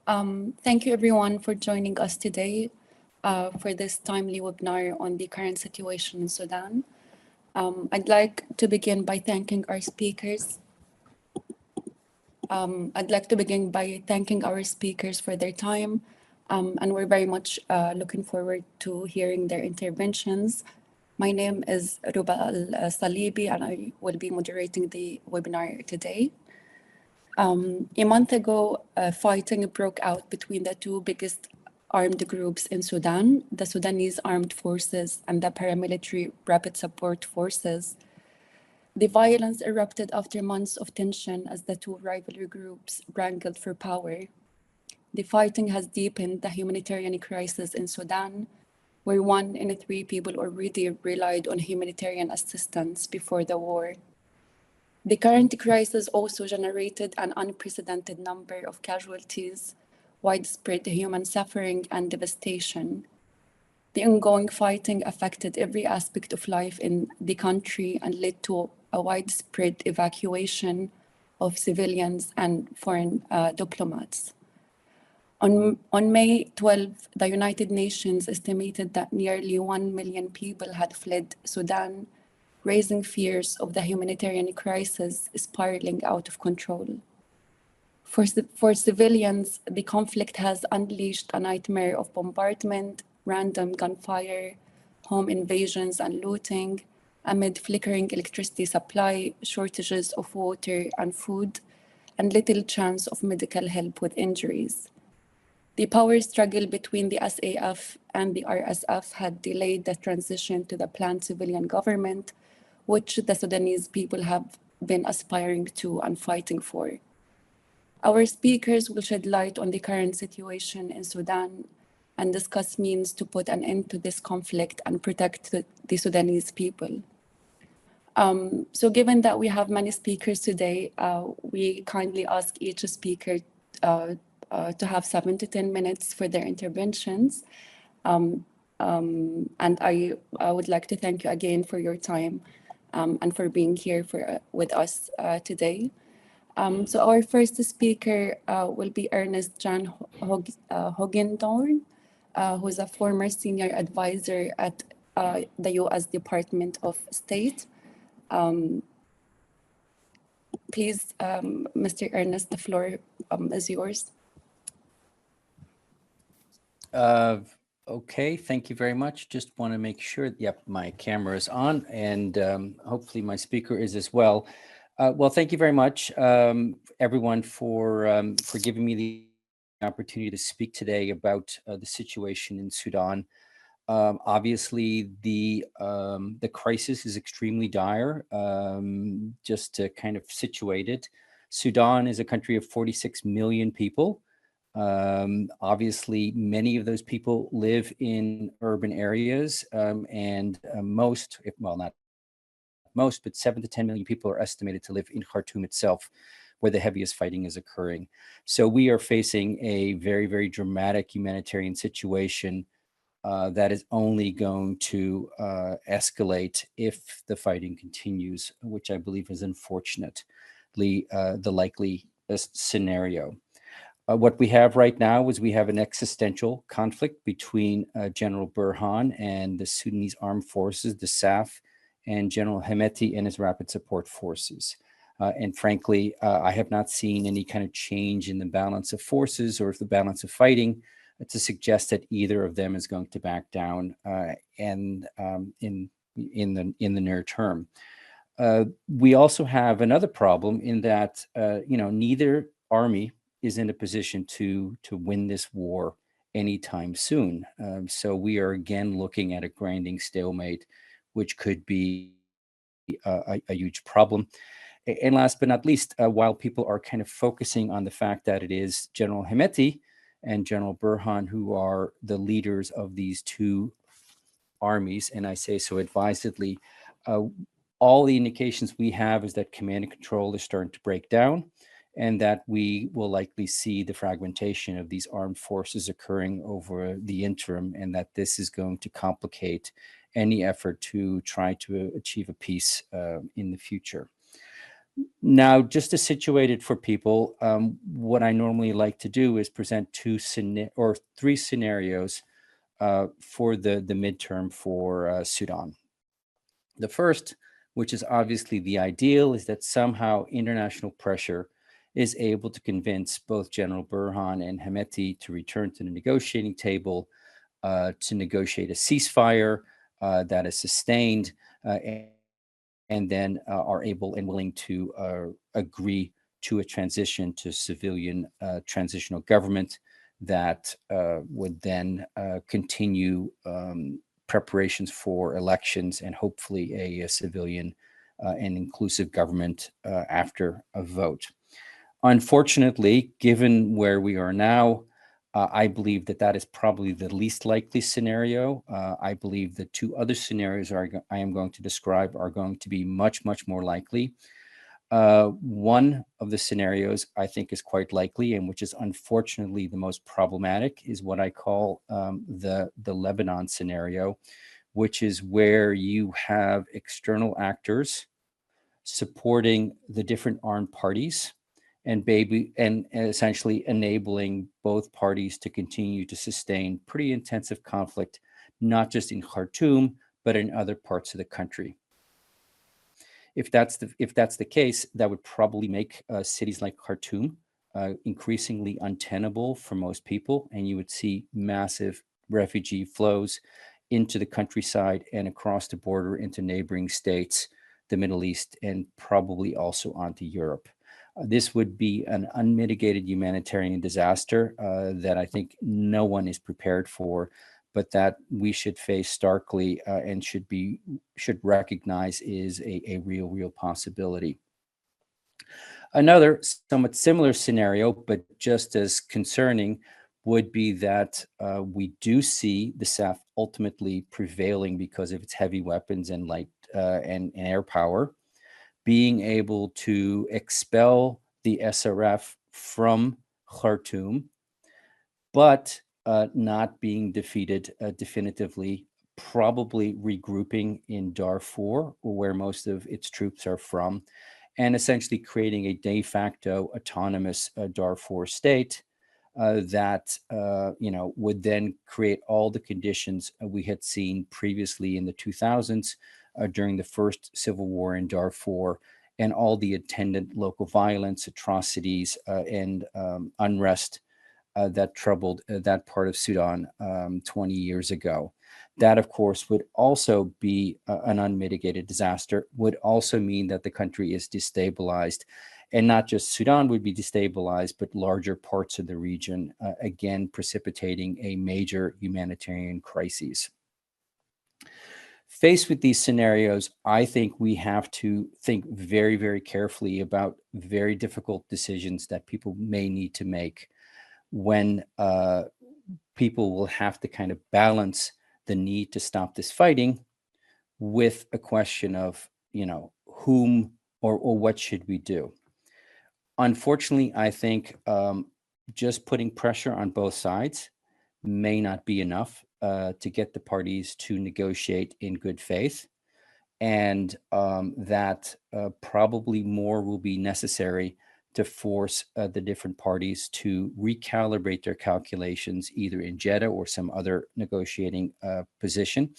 Thank you everyone for joining us today for this timely webinar on the current situation in Sudan. I'd like to begin by thanking our speakers. For their time, and we're very much looking forward to hearing their interventions. My name is Ruba Al-Salibi, and I will be moderating the webinar today. A month ago, fighting broke out between the two biggest armed groups in Sudan, the Sudanese Armed Forces and the paramilitary Rapid Support Forces. The violence erupted after months of tension as the two rivalry groups wrangled for power. The fighting has deepened the humanitarian crisis in Sudan, where 1 in 3 people already relied on humanitarian assistance before the war. The current crisis also generated an unprecedented number of casualties, widespread human suffering, and devastation. The ongoing fighting affected every aspect of life in the country and led to a widespread evacuation of civilians and foreign diplomats. On May 12, the United Nations estimated that nearly 1 million people had fled Sudan, raising fears of the humanitarian crisis spiraling out of control. For civilians, the conflict has unleashed a nightmare of bombardment, random gunfire, home invasions, and looting, amid flickering electricity supply, shortages of water and food, and little chance of medical help with injuries. The power struggle between the SAF and the RSF had delayed the transition to the planned civilian government, which the Sudanese people have been aspiring to and fighting for. Our speakers will shed light on the current situation in Sudan and discuss means to put an end to this conflict and protect the Sudanese people. So given that we have many speakers today, we kindly ask each speaker to have 7 to 10 minutes for their interventions. And I would like to thank you again for your time and for being here with us today. So our first speaker will be Ernest Jan Hogendorn, who is a former senior advisor at the U.S. Department of State. Please, Mr. Ernest, the floor is yours. Okay, thank you very much. Just want to make sure, yep, my camera is on, and hopefully my speaker is as well. Well, thank you very much, everyone, for giving me the opportunity to speak today about the situation in Sudan. Obviously, the crisis is extremely dire. Just to kind of situate it, Sudan is a country of 46 million people. Obviously, many of those people live in urban areas, and most, well, not most, but 7 to 10 million people are estimated to live in Khartoum itself, where the heaviest fighting is occurring. So we are facing a very, very dramatic humanitarian situation that is only going to escalate if the fighting continues, which I believe is unfortunately the likeliest scenario. What we have right now is we have an existential conflict between General Burhan and the Sudanese Armed Forces, the SAF, and General Hemeti and his Rapid Support Forces. And frankly, I have not seen any kind of change in the balance of forces or the balance of fighting to suggest that either of them is going to back down in the near term. We also have another problem in that neither army is in a position to win this war anytime soon. So we are again looking at a grinding stalemate, which could be a huge problem. And last but not least, while people are kind of focusing on the fact that it is General Hemeti and General Burhan who are the leaders of these two armies, and I say so advisedly, all the indications we have is that command and control is starting to break down, and that we will likely see the fragmentation of these armed forces occurring over the interim, and that this is going to complicate any effort to try to achieve a peace in the future. Now, just to situate it for people, what I normally like to do is present three scenarios for the midterm for Sudan. The first, which is obviously the ideal, is that somehow international pressure is able to convince both General Burhan and Hemeti to return to the negotiating table, to negotiate a ceasefire that is sustained, and then are able and willing to agree to a transition to civilian transitional government that would then continue preparations for elections and hopefully a civilian and inclusive government after a vote. Unfortunately, given where we are now, I believe that that is probably the least likely scenario. I believe the two other scenarios I am going to describe are going to be much, much more likely. One of the scenarios I think is quite likely, and which is unfortunately the most problematic, is what I call the Lebanon scenario, which is where you have external actors supporting the different armed parties and essentially enabling both parties to continue to sustain pretty intensive conflict, not just in Khartoum, but in other parts of the country. If that's the case, that would probably make cities like Khartoum increasingly untenable for most people, and you would see massive refugee flows into the countryside and across the border into neighboring states, the Middle East, and probably also onto Europe. This would be an unmitigated humanitarian disaster that I think no one is prepared for, but that we should face starkly and should recognize is a real possibility. Another somewhat similar scenario, but just as concerning, would be that we do see the SAF ultimately prevailing because of its heavy weapons and light and air power, being able to expel the SRF from Khartoum, but not being defeated definitively, probably regrouping in Darfur, where most of its troops are from, and essentially creating a de facto autonomous Darfur state that would then create all the conditions we had seen previously in the 2000s during the first civil war in Darfur, and all the attendant local violence, atrocities, and unrest that troubled that part of Sudan 20 years ago. That, of course, would also be an unmitigated disaster, would also mean that the country is destabilized. And not just Sudan would be destabilized, but larger parts of the region, again, precipitating a major humanitarian crisis. Faced with these scenarios, I think we have to think very carefully about very difficult decisions that people may need to make when people will have to kind of balance the need to stop this fighting with a question of, whom or what should we do? Unfortunately, I think just putting pressure on both sides may not be enough to get the parties to negotiate in good faith, and that probably more will be necessary to force the different parties to recalibrate their calculations, either in Jeddah or some other negotiating position.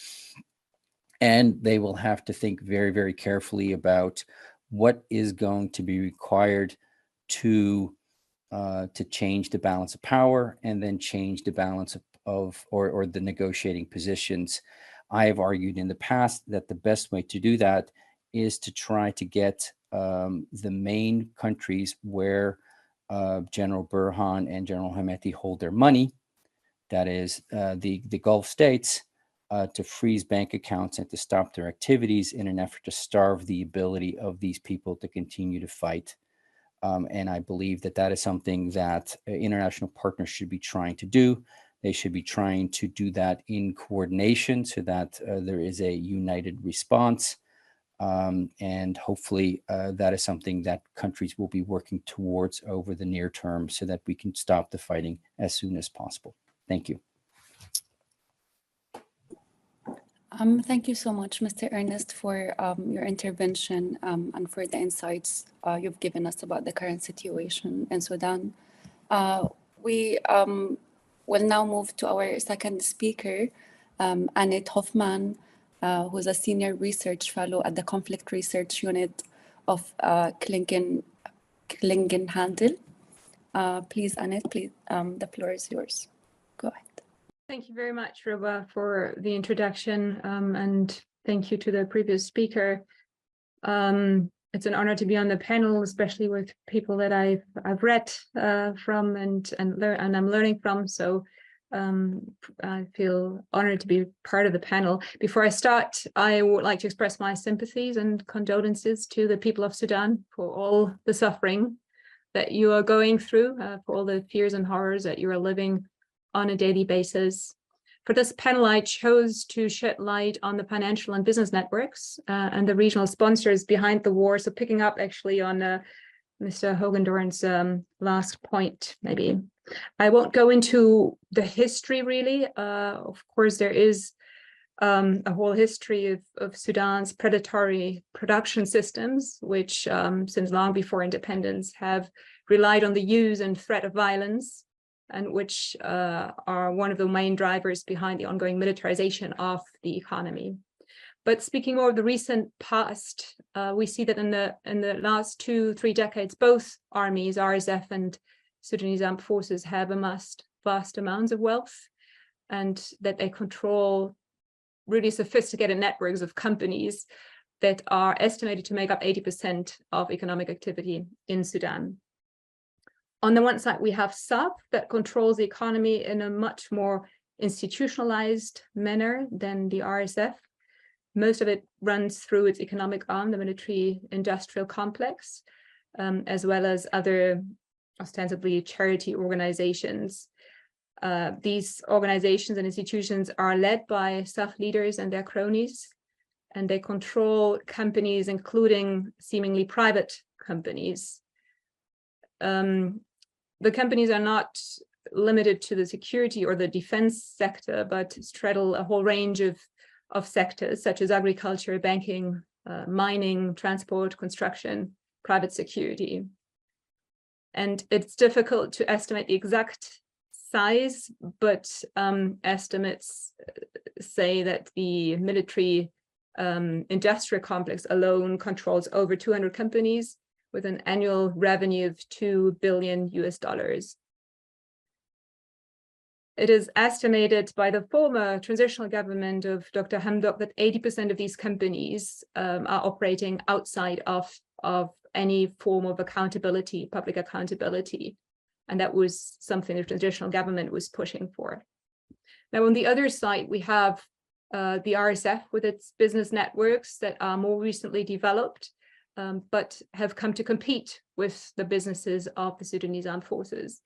And they will have to think very carefully about what is going to be required to change the balance of power, and then change the balance or the negotiating positions. I have argued in the past that the best way to do that is to try to get the main countries where General Burhan and General Hemeti hold their money, that is the Gulf states, to freeze bank accounts and to stop their activities in an effort to starve the ability of these people to continue to fight. And I believe that that is something that international partners should be trying to do. They should be trying to do that in coordination so that there is a united response. And hopefully that is something that countries will be working towards over the near term so that we can stop the fighting as soon as possible. Thank you. Thank you so much, Mr. Ernest, for your intervention and for the insights you've given us about the current situation in Sudan. We will now move to our second speaker, Annette Hoffman, who's a senior research fellow at the Conflict Research Unit of Klingenhandel. Please, Annette, please, the floor is yours. Go ahead. Thank you very much, Ruba, for the introduction, and thank you to the previous speaker. It's an honor to be on the panel, especially with people that I've read from and I'm learning from. So I feel honored to be part of the panel. Before I start, I would like to express my sympathies and condolences to the people of Sudan for all the suffering that you are going through, for all the fears and horrors that you are living on a daily basis. For this panel, I chose to shed light on the financial and business networks and the regional sponsors behind the war. So picking up actually on Mr. Hogendorn's last point, maybe. I won't go into the history really. Of course, there is a whole history of Sudan's predatory production systems, which since long before independence have relied on the use and threat of violence, and which are one of the main drivers behind the ongoing militarization of the economy. But speaking more of the recent past, we see that in the last 2-3 decades, both armies, RSF and Sudanese armed forces, have amassed vast amounts of wealth, and that they control really sophisticated networks of companies that are estimated to make up 80% of economic activity in Sudan. On the one side, we have SAF that controls the economy in a much more institutionalized manner than the RSF. Most of it runs through its economic arm, the military-industrial complex, as well as other ostensibly charity organizations. These organizations and institutions are led by SAF leaders and their cronies, and they control companies, including seemingly private companies. The companies are not limited to the security or the defense sector, but straddle a whole range of sectors such as agriculture, banking, mining, transport, construction, private security. And it's difficult to estimate the exact size, but estimates say that the military industrial complex alone controls over 200 companies with an annual revenue of $2 billion. It is estimated by the former transitional government of Dr. Hamdok that 80% of these companies are operating outside of any form of accountability, public accountability. And that was something the transitional government was pushing for. Now, on the other side, we have the RSF with its business networks that are more recently developed, but have come to compete with the businesses of the Sudanese armed forces.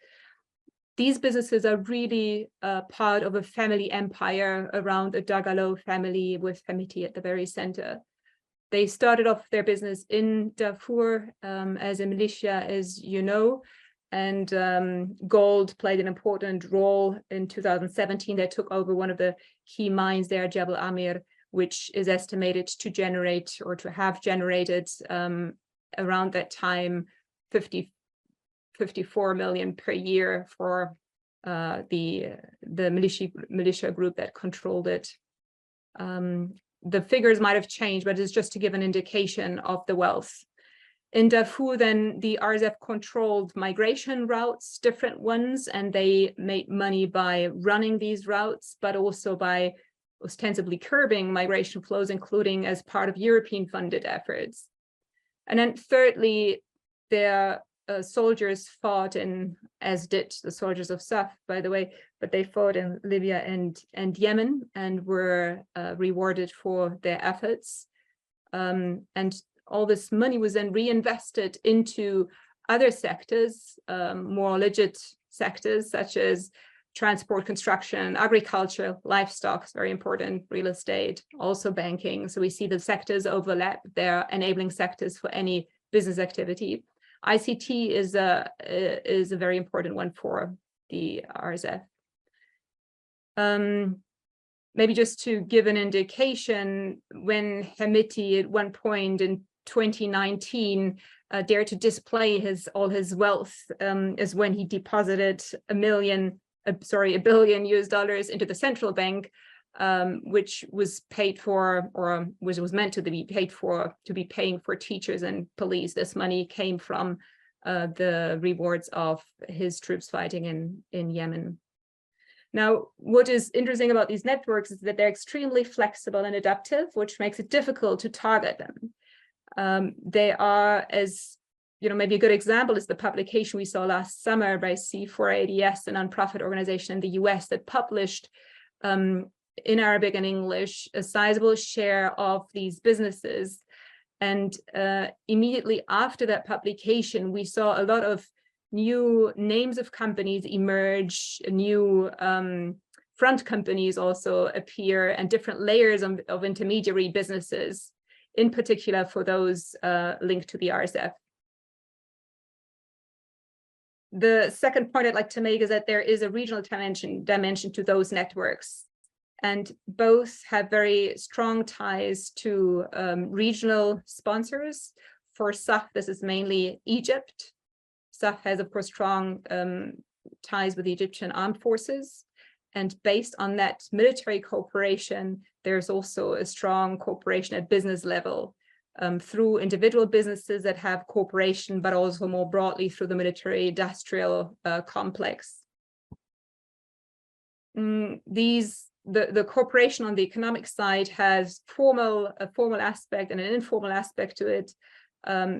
These businesses are really part of a family empire around a Dagalo family with Hamiti at the very center. They started off their business in Darfur as a militia, as you know, and gold played an important role. In 2017, they took over one of the key mines there, Jebel Amir, which is estimated to generate or to have generated around that time 54 million per year for the militia group that controlled it. The figures might have changed, but it's just to give an indication of the wealth. In Darfur, then the RSF controlled migration routes, different ones, and they made money by running these routes, but also by ostensibly curbing migration flows, including as part of European funded efforts. And then thirdly, their soldiers fought in, as did the soldiers of SAF, by the way, but they fought in Libya and Yemen and were rewarded for their efforts. And all this money was then reinvested into other sectors, more legit sectors such as transport, construction, agriculture, livestock, very important, real estate, also banking. So we see the sectors overlap. They're enabling sectors for any business activity. ICT is a very important one for the RSF. Maybe just to give an indication, when Hemeti at one point in 2019 dared to display all his wealth, is when he deposited $1 billion US into the central bank, which was paid for, or was meant to be paid for, to be paying for teachers and police. This money came from the rewards of his troops fighting in Yemen. Now, what is interesting about these networks is that they're extremely flexible and adaptive, which makes it difficult to target them. They are, as you know, maybe a good example is the publication we saw last summer by C4ADS, a nonprofit organization in the US that published in Arabic and English a sizable share of these businesses. And immediately after that publication, we saw a lot of new names of companies emerge, new front companies also appear, and different layers of intermediary businesses, in particular for those linked to the RSF. The second point I'd like to make is that there is a regional dimension to those networks, and both have very strong ties to regional sponsors. For SAF, this is mainly Egypt. SAF has, of course, strong ties with the Egyptian armed forces. And based on that military cooperation, there's also a strong cooperation at business level through individual businesses that have cooperation, but also more broadly through the military industrial complex. The cooperation on the economic side has a formal aspect and an informal aspect to it.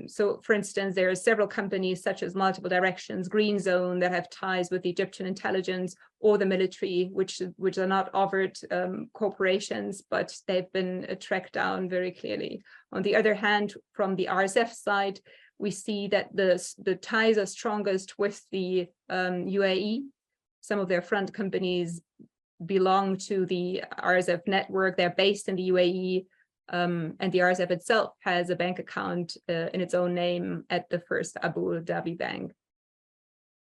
So, for instance, there are several companies such as Multiple Directions, Green Zone, that have ties with the Egyptian intelligence or the military, which are not offered corporations, but they've been tracked down very clearly. On the other hand, from the RSF side, we see that the ties are strongest with the UAE. Some of their front companies belong to the RSF network. They're based in the UAE. And the RSF itself has a bank account in its own name at the First Abu Dhabi Bank.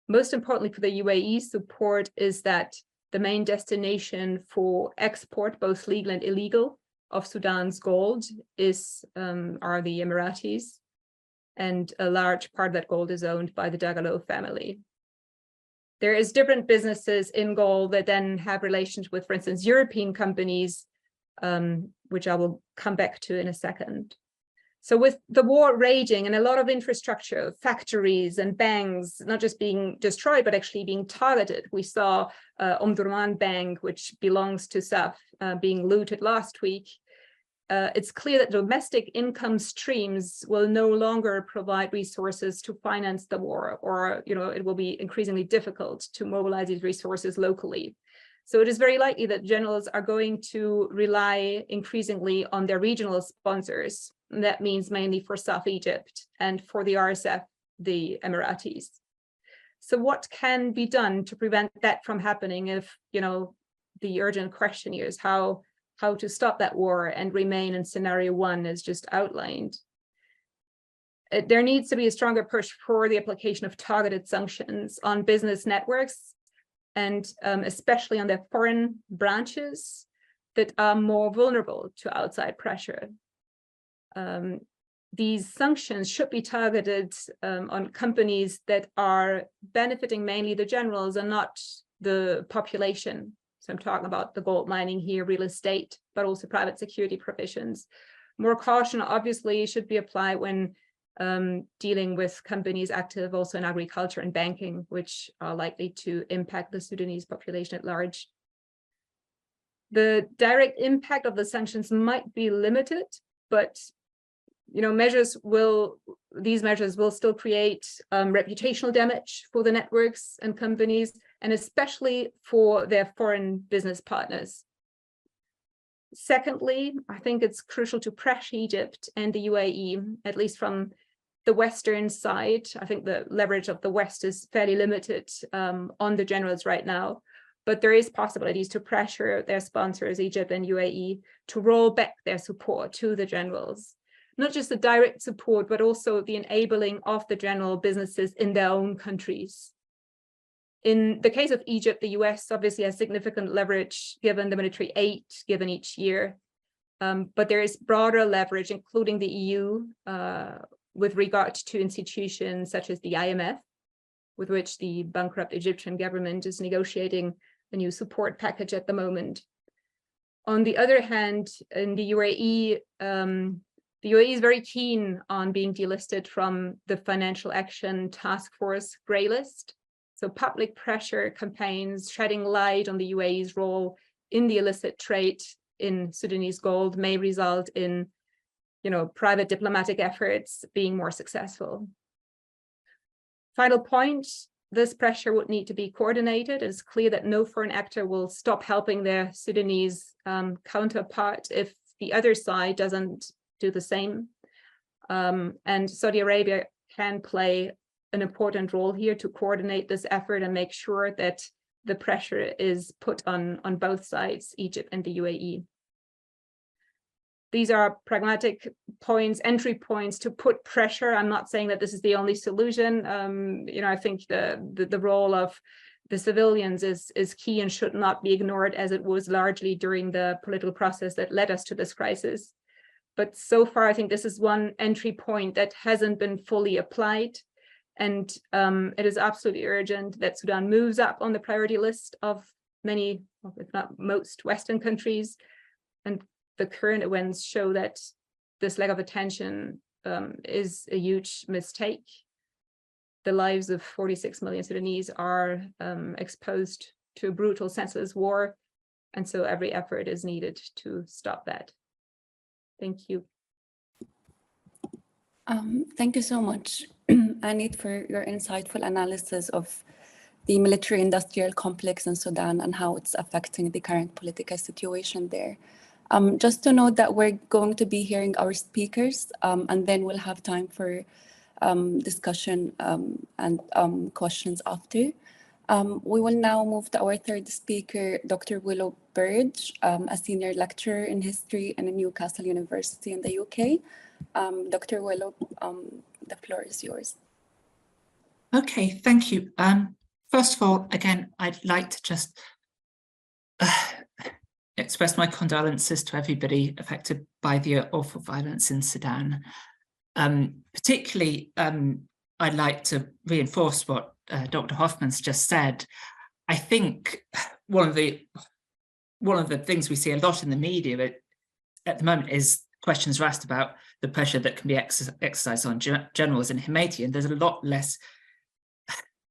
Most importantly for the UAE support is that the main destination for export, both legal and illegal, of Sudan's gold are the Emiratis, and a large part of that gold is owned by the Dagalo family. There is different businesses in gold that then have relations with, for instance, European companies, which I will come back to in a second. So with the war raging and a lot of infrastructure, factories and banks, not just being destroyed, but actually being targeted. We saw Omdurman Bank, which belongs to SAF, being looted last week. It's clear that domestic income streams will no longer provide resources to finance the war, or it will be increasingly difficult to mobilize these resources locally. So it is very likely that generals are going to rely increasingly on their regional sponsors. And that means mainly for South Egypt, and for the RSF, the Emiratis. So what can be done to prevent that from happening if, the urgent question here is how to stop that war and remain in scenario one as just outlined? There needs to be a stronger push for the application of targeted sanctions on business networks, and especially on their foreign branches that are more vulnerable to outside pressure. These sanctions should be targeted on companies that are benefiting mainly the generals and not the population. So I'm talking about the gold mining here, real estate, but also private security provisions. More caution obviously should be applied when dealing with companies active also in agriculture and banking, which are likely to impact the Sudanese population at large. The direct impact of the sanctions might be limited, but these measures will still create reputational damage for the networks and companies, and especially for their foreign business partners. Secondly, I think it's crucial to pressure Egypt and the UAE, at least from the Western side. I think the leverage of the West is fairly limited on the generals right now, but there is possibilities to pressure their sponsors, Egypt and UAE, to roll back their support to the generals. Not just the direct support, but also the enabling of the general businesses in their own countries. In the case of Egypt, the US obviously has significant leverage given the military aid given each year. But there is broader leverage, including the EU, with regard to institutions such as the IMF, with which the bankrupt Egyptian government is negotiating a new support package at the moment. On the other hand, in the UAE is very keen on being delisted from the Financial Action Task Force grey list. So public pressure campaigns shedding light on the UAE's role in the illicit trade in Sudanese gold may result in, private diplomatic efforts being more successful. Final point, this pressure would need to be coordinated. It's clear that no foreign actor will stop helping their Sudanese counterpart if the other side doesn't do the same. And Saudi Arabia can play an important role here to coordinate this effort and make sure that the pressure is put on both sides, Egypt and the UAE. These are pragmatic points, entry points to put pressure. I'm not saying that this is the only solution. I think the role of the civilians is key and should not be ignored, as it was largely during the political process that led us to this crisis. But so far, I think this is one entry point that hasn't been fully applied. And it is absolutely urgent that Sudan moves up on the priority list of many, if not most, Western countries. And the current events show that this lack of attention is a huge mistake. The lives of 46 million Sudanese are exposed to a brutal, senseless war. And so every effort is needed to stop that. Thank you. Thank you so much, Anit, for your insightful analysis of the military-industrial complex in Sudan and how it's affecting the current political situation there. Just to note that we're going to be hearing our speakers, and then we'll have time for discussion and questions after. We will now move to our third speaker, Dr. Willow Burge, a senior lecturer in history in Newcastle University in the UK. Dr. Willow, the floor is yours. Okay, thank you. First of all, again, I'd like to just express my condolences to everybody affected by the awful violence in Sudan. Particularly, I'd like to reinforce what Dr. Hoffman's just said. I think one of the things we see a lot in the media at the moment is questions are asked about the pressure that can be exercised on generals in Himeti, and there's a lot less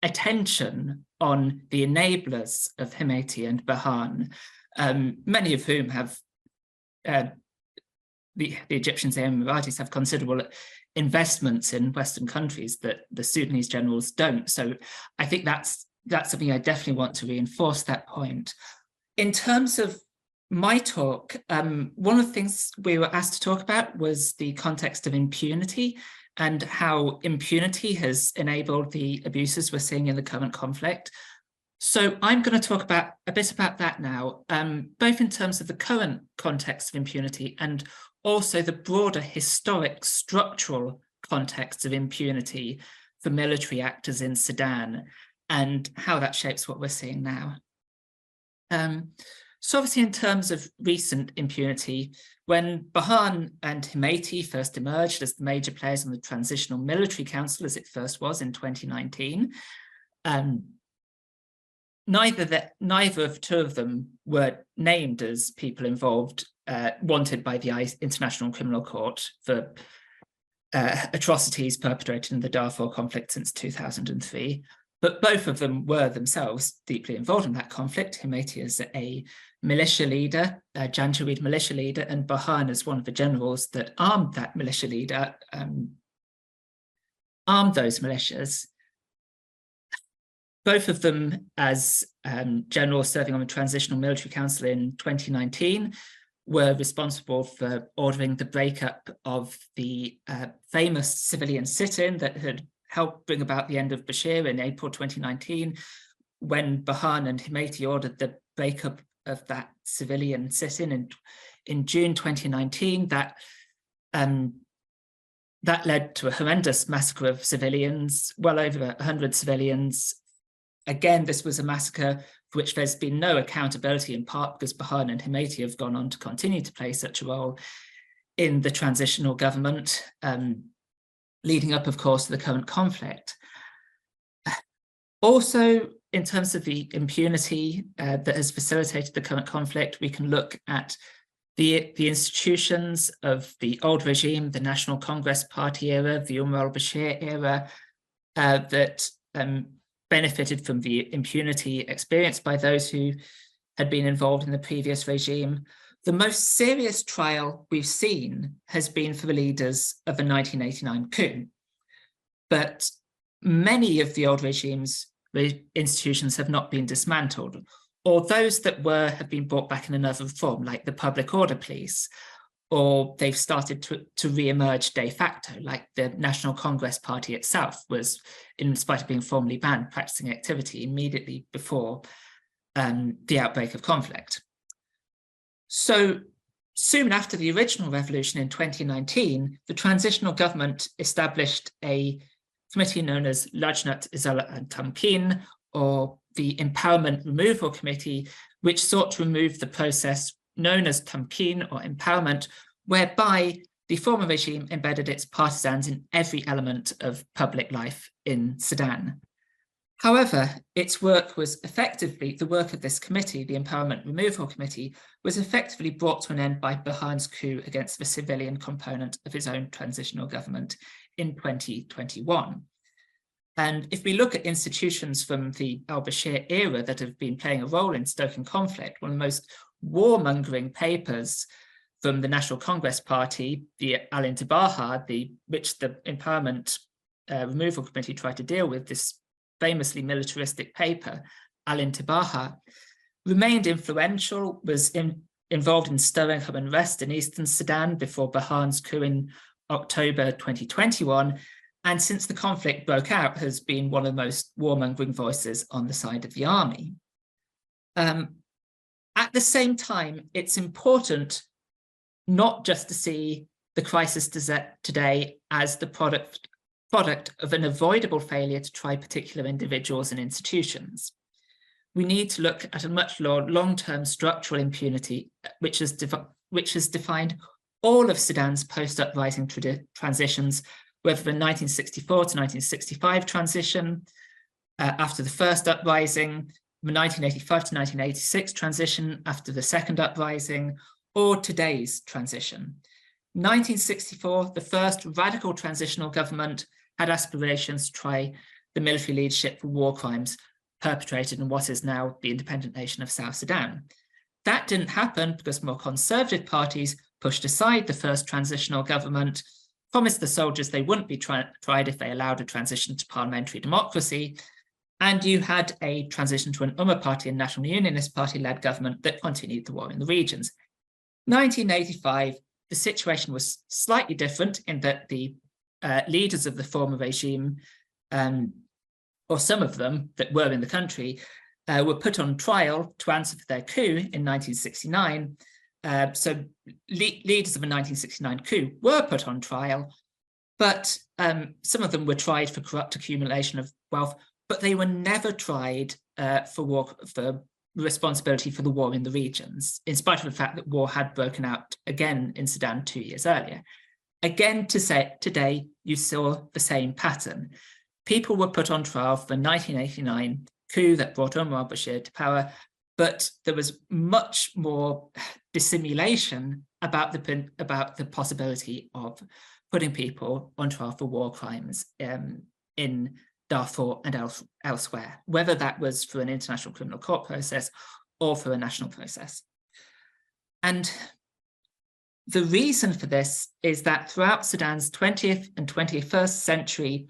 attention on the enablers of Himeti and Burhan, many of whom have, the Egyptians and Emiratis have considerable investments in Western countries that the Sudanese generals don't. So I think that's something I definitely want to reinforce that point. In terms of my talk, one of the things we were asked to talk about was the context of impunity and how impunity has enabled the abuses we're seeing in the current conflict. So I'm going to talk a bit about that now, both in terms of the current context of impunity and also the broader historic structural context of impunity for military actors in Sudan and how that shapes what we're seeing now. So obviously in terms of recent impunity, when Burhan and Himeti first emerged as the major players on the Transitional Military Council, as it first was in 2019, neither of two of them were named as people involved, wanted by the International Criminal Court for atrocities perpetrated in the Darfur conflict since 2003. But both of them were themselves deeply involved in that conflict. Himeti as a militia leader, a Janjaweed militia leader, and Burhan as one of the generals that armed that militia leader, armed those militias. Both of them as generals serving on the Transitional Military Council in 2019 were responsible for ordering the breakup of the famous civilian sit-in that had helped bring about the end of Bashir in April 2019, when Burhan and Himeti ordered the breakup of that civilian sit-in in June 2019. That led to a horrendous massacre of civilians, well over 100 civilians, Again, this was a massacre for which there's been no accountability, in part because Burhan and Hemeti have gone on to continue to play such a role in the transitional government, leading up, of course, to the current conflict. Also, in terms of the impunity that has facilitated the current conflict, we can look at the institutions of the old regime, the National Congress Party era, the Umar al-Bashir era, that benefited from the impunity experienced by those who had been involved in the previous regime. The most serious trial we've seen has been for the leaders of the 1989 coup. But many of the old regime's institutions have not been dismantled, or those that were have been brought back in another form, like the public order police, or they've started to re-emerge de facto, like the National Congress Party itself was, in spite of being formally banned, practicing activity immediately before the outbreak of conflict. So soon after the original revolution in 2019, the transitional government established a committee known as Lajnat Izala and Tamkin, or the Empowerment Removal Committee, which sought to remove the process known as Tamkin, or empowerment, whereby the former regime embedded its partisans in every element of public life in Sudan. However, its work was effectively, the work of this committee, the Empowerment Removal Committee, was effectively brought to an end by Burhan's coup against the civilian component of his own transitional government in 2021. And if we look at institutions from the al-Bashir era that have been playing a role in stoking conflict, one of the most warmongering papers from the National Congress Party, the Al-Intibaha, which the Empowerment Removal Committee tried to deal with, this famously militaristic paper, Al-Intibaha, remained influential, was involved in stirring up unrest in eastern Sudan before Burhan's coup in October 2021, and since the conflict broke out, has been one of the most warmongering voices on the side of the army. At the same time, it's important not just to see the crisis today as the product of an avoidable failure to try particular individuals and institutions. We need to look at a much more long-term structural impunity, which has defined all of Sudan's post-uprising transitions, whether the 1964 to 1965 transition, after the first uprising, the 1985 to 1986 transition after the second uprising, or today's transition. 1964, the first radical transitional government had aspirations to try the military leadership for war crimes perpetrated in what is now the independent nation of South Sudan. That didn't happen because more conservative parties pushed aside the first transitional government, promised the soldiers they wouldn't be tried if they allowed a transition to parliamentary democracy, and you had a transition to an Umar Party and National Unionist Party-led government that continued the war in the regions. 1985, the situation was slightly different in that the leaders of the former regime, or some of them that were in the country, were put on trial to answer for their coup in 1969. So leaders of the 1969 coup were put on trial, but some of them were tried for corrupt accumulation of wealth, but they were never tried for responsibility for the war in the regions, in spite of the fact that war had broken out again in Sudan 2 years earlier. Again, today, you saw the same pattern. People were put on trial for the 1989 coup that brought Omar al-Bashir to power, but there was much more dissimulation about the possibility of putting people on trial for war crimes in Darfur and elsewhere, whether that was through an international criminal court process or through a national process. And the reason for this is that throughout Sudan's 20th and 21st century,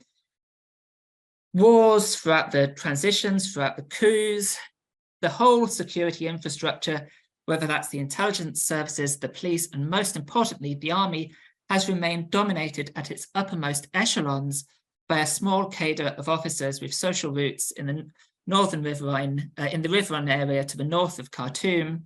wars, throughout the transitions, throughout the coups, the whole security infrastructure, whether that's the intelligence services, the police, and most importantly, the army, has remained dominated at its uppermost echelons by a small cadre of officers with social roots in the northern riverine, in the riverine area to the north of Khartoum,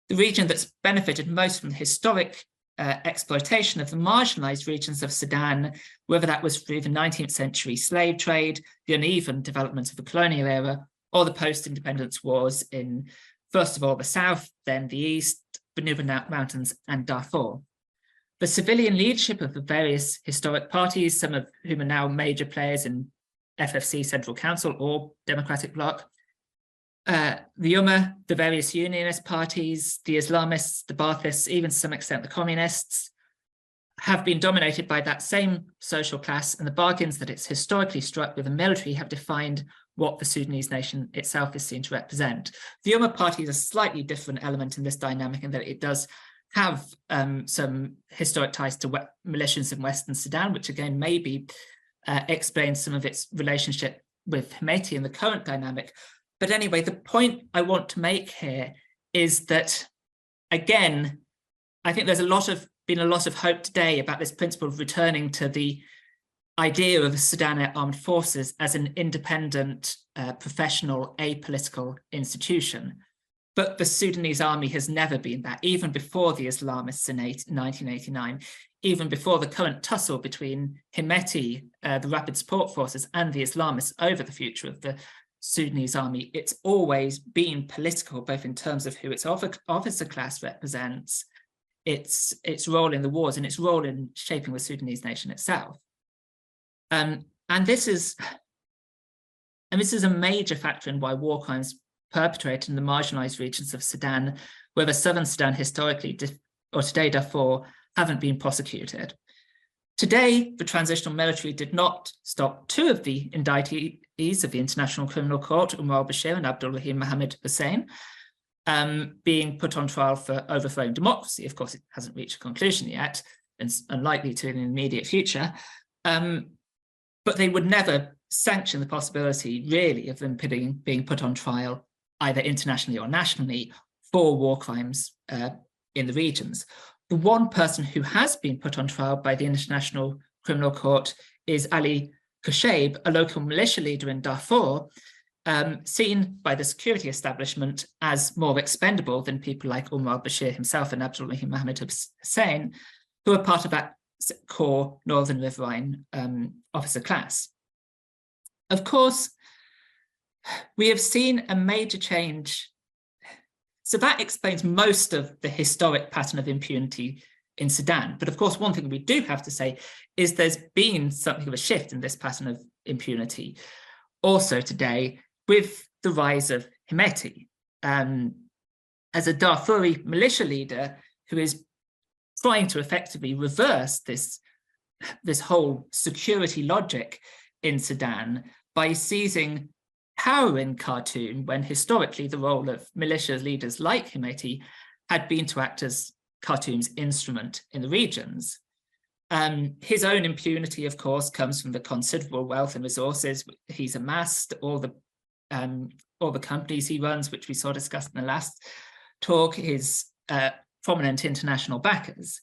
the region that's benefited most from the historic exploitation of the marginalized regions of Sudan, whether that was through the 19th century slave trade, the uneven development of the colonial era, or the post-independence wars in, first of all, the south, then the east, the Nuba Mountains, and Darfur. The civilian leadership of the various historic parties, some of whom are now major players in FFC Central Council or Democratic Bloc, the Umma, the various unionist parties, the Islamists, the Baathists, even to some extent the communists, have been dominated by that same social class, and the bargains that it's historically struck with the military have defined what the Sudanese nation itself is seen to represent. The Umma party is a slightly different element in this dynamic in that it does have some historic ties to militias in Western Sudan, which again maybe explains some of its relationship with Hemeti in the current dynamic. But anyway, the point I want to make here is that, again, I think there's been a lot of hope today about this principle of returning to the idea of the Sudan Armed Forces as an independent, professional, apolitical institution. But the Sudanese army has never been that, even before the Islamists in 1989, even before the current tussle between Hemeti, the Rapid Support Forces, and the Islamists over the future of the Sudanese army. It's always been political, both in terms of who its officer class represents, its role in the wars, and its role in shaping the Sudanese nation itself. And this is a major factor in why war crimes perpetrated in the marginalized regions of Sudan, whether southern Sudan historically or today Darfur, haven't been prosecuted. Today, the transitional military did not stop two of the indictees of the International Criminal Court, Umar al-Bashir and Abdul Rahim Mohammed Hussein, being put on trial for overthrowing democracy. Of course, it hasn't reached a conclusion yet, and it's unlikely to in the immediate future. But they would never sanction the possibility, really, of them being put on trial, either internationally or nationally, for war crimes in the regions. The one person who has been put on trial by the International Criminal Court is Ali Kushaib, a local militia leader in Darfur, seen by the security establishment as more expendable than people like Umar al-Bashir himself and Abdul Rahim Mohammed Hussein, who are part of that core Northern Riverine officer class. Of course, we have seen a major change. So that explains most of the historic pattern of impunity in Sudan. But of course, one thing we do have to say is there's been something of a shift in this pattern of impunity also today with the rise of Hemeti as a Darfuri militia leader who is trying to effectively reverse this whole security logic in Sudan by seizing power in Khartoum, when historically the role of militia leaders like Hemeti had been to act as Khartoum's instrument in the regions. His own impunity, of course, comes from the considerable wealth and resources he's amassed, all the companies he runs, which we saw discussed in the last talk, his prominent international backers.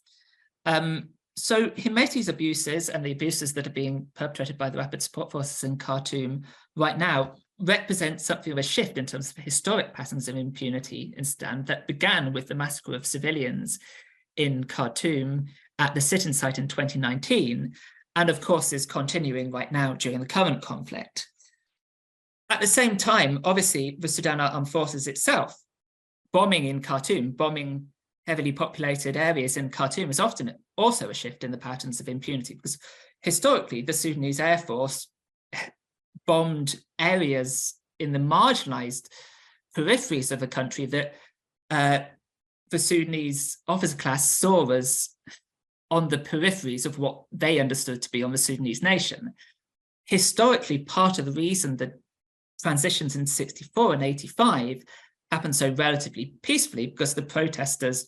So Hemeti's abuses and the abuses that are being perpetrated by the Rapid Support Forces in Khartoum right now represent something of a shift in terms of historic patterns of impunity in Sudan that began with the massacre of civilians in Khartoum at the sit-in site in 2019, and of course is continuing right now during the current conflict. At the same time, obviously, the Sudan Armed Forces itself, bombing in Khartoum, bombing heavily populated areas in Khartoum, is often also a shift in the patterns of impunity, because historically the Sudanese Air Force bombed areas in the marginalized peripheries of the country that the Sudanese officer class saw as on the peripheries of what they understood to be on the Sudanese nation. Historically, part of the reason that transitions in 64 and 85 happened so relatively peacefully because the protest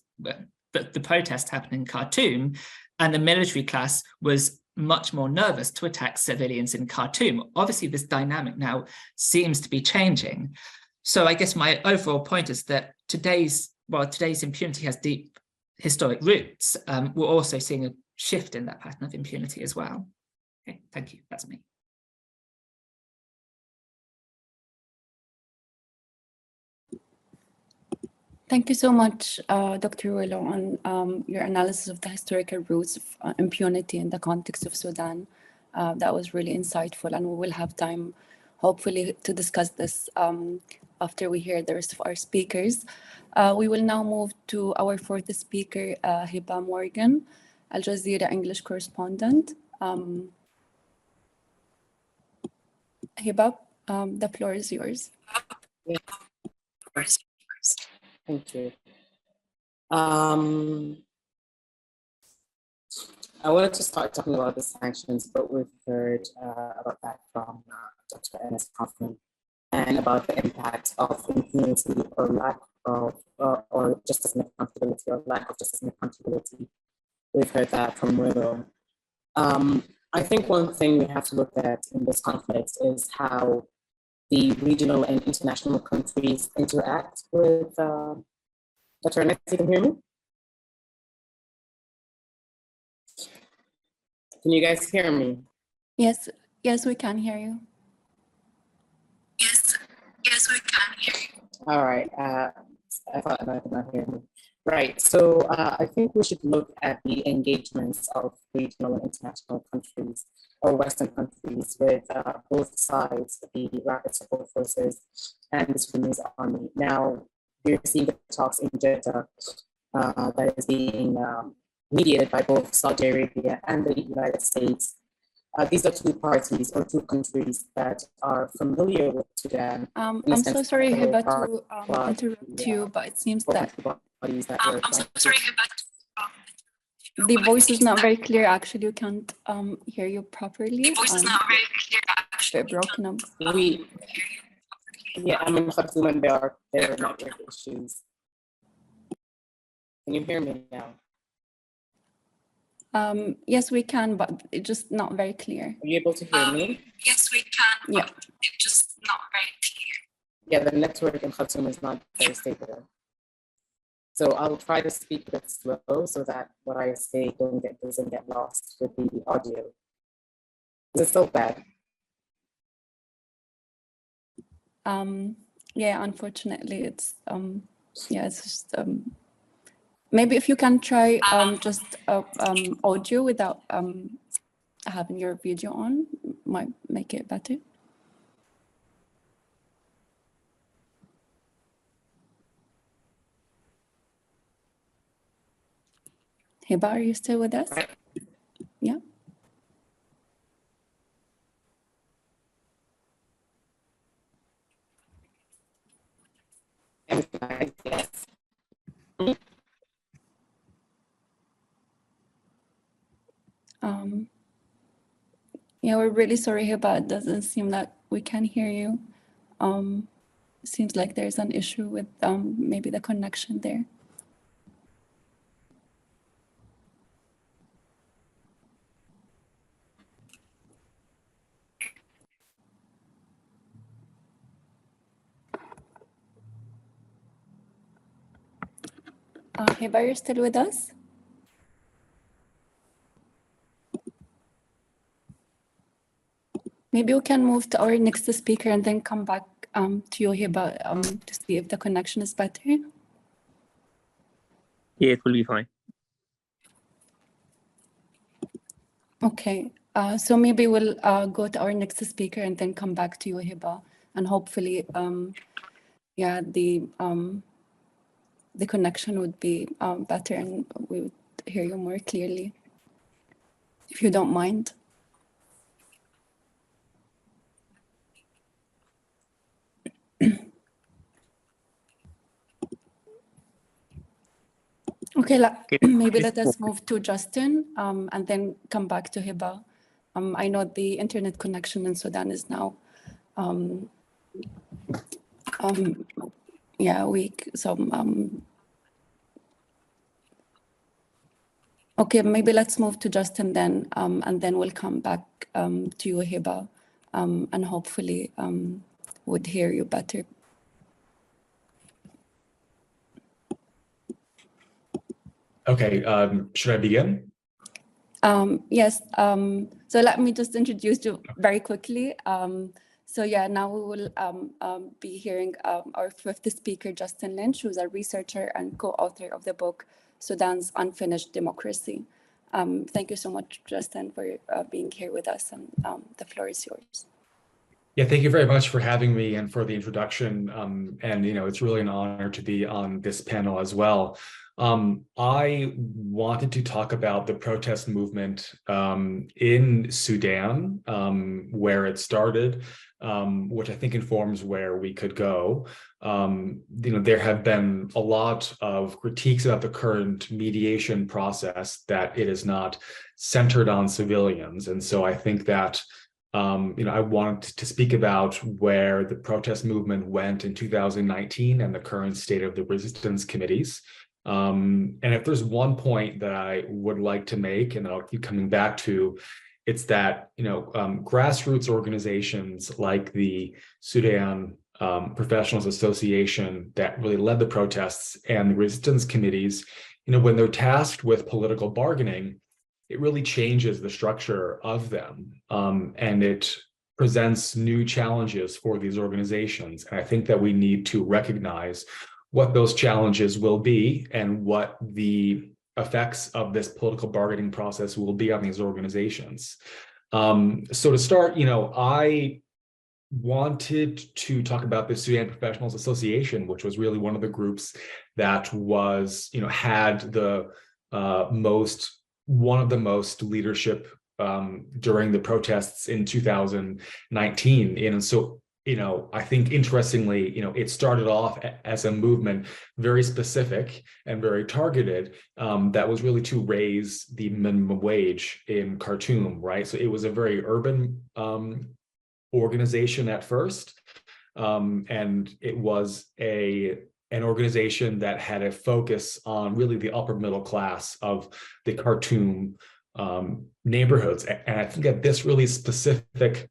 happened in Khartoum, and the military class was much more nervous to attack civilians in Khartoum. Obviously, this dynamic now seems to be changing. So I guess my overall point is that today's impunity has deep historic roots. We're also seeing a shift in that pattern of impunity as well. Okay, thank you. That's me. Thank you so much, Dr. Willow, on your analysis of the historical roots of impunity in the context of Sudan. That was really insightful, and we will have time hopefully to discuss this after we hear the rest of our speakers. We will now move to our fourth speaker, Hiba Morgan, Al Jazeera English correspondent. Hiba, the floor is yours. Yeah. Thank you. I wanted to start talking about the sanctions, but we've heard about that from Dr. Enes Kaufman, and about the impact of impunity or lack of, or justice and accountability, or lack of justice and accountability. We've heard that from Willow. I think one thing we have to look at in this context is how the regional and international countries interact with Dr. Enes, you can hear me? Can you guys hear me? Yes, we can hear you. Yes, we can hear you. All right, I thought I could not hear me. Right, so I think we should look at the engagements of regional and international countries or Western countries with both sides, the Rapid Support Forces and the Sudanese Army. Now, we're seeing the talks in Jeddah that is being mediated by both Saudi Arabia and the United States. These are two parties or two countries that are familiar with Sudan. I'm so sorry, Hiba, to interrupt you, but it seems that the voice is not very clear. Actually, you can't hear you properly. The voice is not very clear. Actually, broken up. Yeah, I'm in Khartoum and there are network issues. Can you hear me now? Yes, we can, but it's just not very clear. Are you able to hear me? Yes, we can. Yeah. It's just not very clear. Yeah, the network in Khartoum is not very stable. So I'll try to speak a bit slow so that what I say doesn't get lost with the audio. Is it still bad? Yeah, unfortunately, it's it's just maybe if you can try just audio without having your video on, might make it better. Hiba, are you still with us? Yeah. Yes. Yeah, we're really sorry, Hiba. It doesn't seem like we can hear you. Seems like there's an issue with maybe the connection there. Hiba, you're still with us? Maybe we can move to our next speaker and then come back to you, Hiba, to see if the connection is better. Yeah, it will be fine. Okay, so maybe we'll go to our next speaker and then come back to you, Hiba, and hopefully, the connection would be better and we would hear you more clearly, if you don't mind. Okay, maybe let us move to Justin and then come back to Hiba. I know the internet connection in Sudan is now weak. So okay, maybe let's move to Justin then, and then we'll come back to you, Hiba, and hopefully would hear you better. Okay, should I begin? Yes, so let me just introduce you very quickly. So yeah, now we will be hearing our fifth speaker, Justin Lynch, who's a researcher and co-author of the book, Sudan's Unfinished Democracy. Thank you so much, Justin, for being here with us, and the floor is yours. Yeah, thank you very much for having me and for the introduction. And it's really an honor to be on this panel as well. I wanted to talk about the protest movement in Sudan, where it started, which I think informs where we could go. There have been a lot of critiques about the current mediation process, that it is not centered on civilians. And so I think that I wanted to speak about where the protest movement went in 2019 and the current state of the resistance committees. And if there's one point that I would like to make, and I'll keep coming back to, it's that grassroots organizations like the Sudan Professionals Association that really led the protests, and the resistance committees, when they're tasked with political bargaining, it really changes the structure of them, and it presents new challenges for these organizations. And I think that we need to recognize what those challenges will be and what the effects of this political bargaining process will be on these organizations. So to start, I wanted to talk about the Sudan Professionals Association, which was really one of the groups that was, had the one of the most leadership during the protests in 2019. And so, I think interestingly, it started off as a movement very specific and very targeted, that was really to raise the minimum wage in Khartoum, right? So it was a very urban organization at first, and it was an organization that had a focus on really the upper middle class of the Khartoum neighborhoods. And I think that this really specific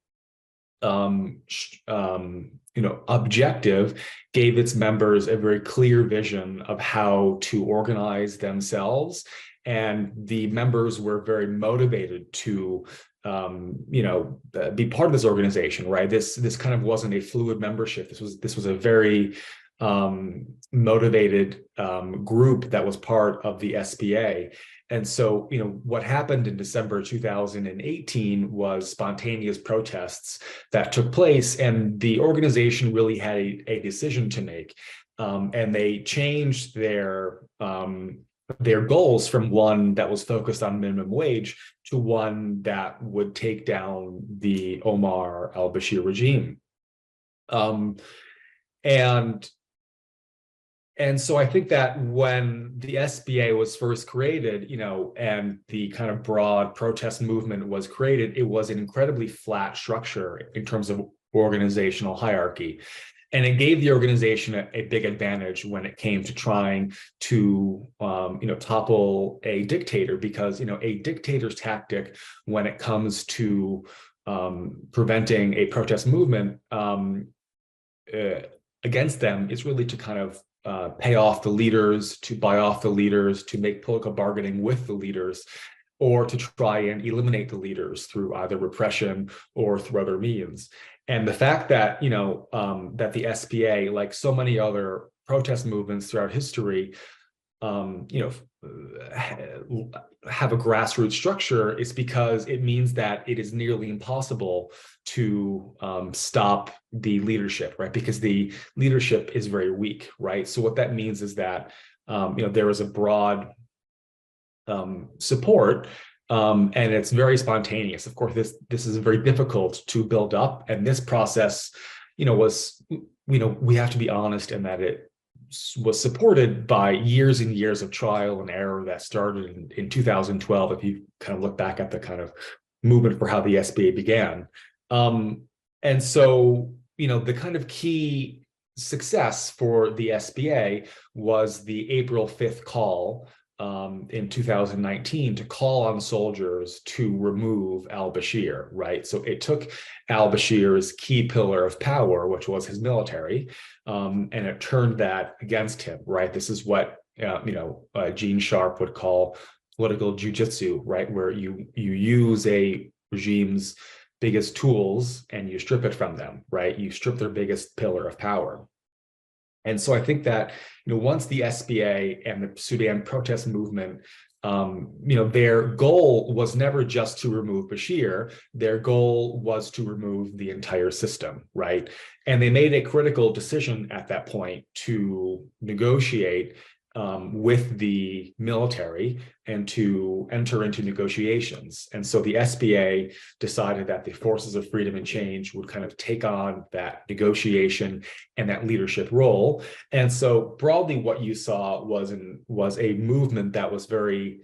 objective gave its members a very clear vision of how to organize themselves. And the members were very motivated to be part of this organization, right? This kind of wasn't a fluid membership. This was a very motivated group that was part of the SPA. And so, what happened in December 2018 was spontaneous protests that took place, and the organization really had a decision to make. And they changed their goals from one that was focused on minimum wage to one that would take down the Omar al-Bashir regime. And so I think that when the SBA was first created, and the kind of broad protest movement was created, it was an incredibly flat structure in terms of organizational hierarchy. And it gave the organization a big advantage when it came to trying to, topple a dictator, because, a dictator's tactic when it comes to preventing a protest movement against them is really to kind of pay off the leaders, to buy off the leaders, to make political bargaining with the leaders, or to try and eliminate the leaders through either repression or through other means. And the fact that, that the SPA, like so many other protest movements throughout history, have a grassroots structure, is because it means that it is nearly impossible to stop the leadership, right? Because the leadership is very weak, right? So what that means is that there is a broad support, and it's very spontaneous. Of course, this is very difficult to build up, and this process, was, we have to be honest in that it was supported by years and years of trial and error that started in 2012, if you kind of look back at the kind of movement for how the SBA began. And so, the kind of key success for the SBA was the April 5th call in 2019 to call on soldiers to remove al-Bashir, right? So it took al-Bashir's key pillar of power, which was his military, and it turned that against him, right? This is what, Gene Sharp would call political jujitsu, right? Where you use a regime's biggest tools and you strip it from them, right? You strip their biggest pillar of power. And so I think that, once the SBA and the Sudan protest movement their goal was never just to remove Bashir. Their goal was to remove the entire system, right? And they made a critical decision at that point to negotiate with the military and to enter into negotiations. And so the SBA decided that the Forces of Freedom and Change would kind of take on that negotiation and that leadership role. And so broadly, what you saw was a movement that was very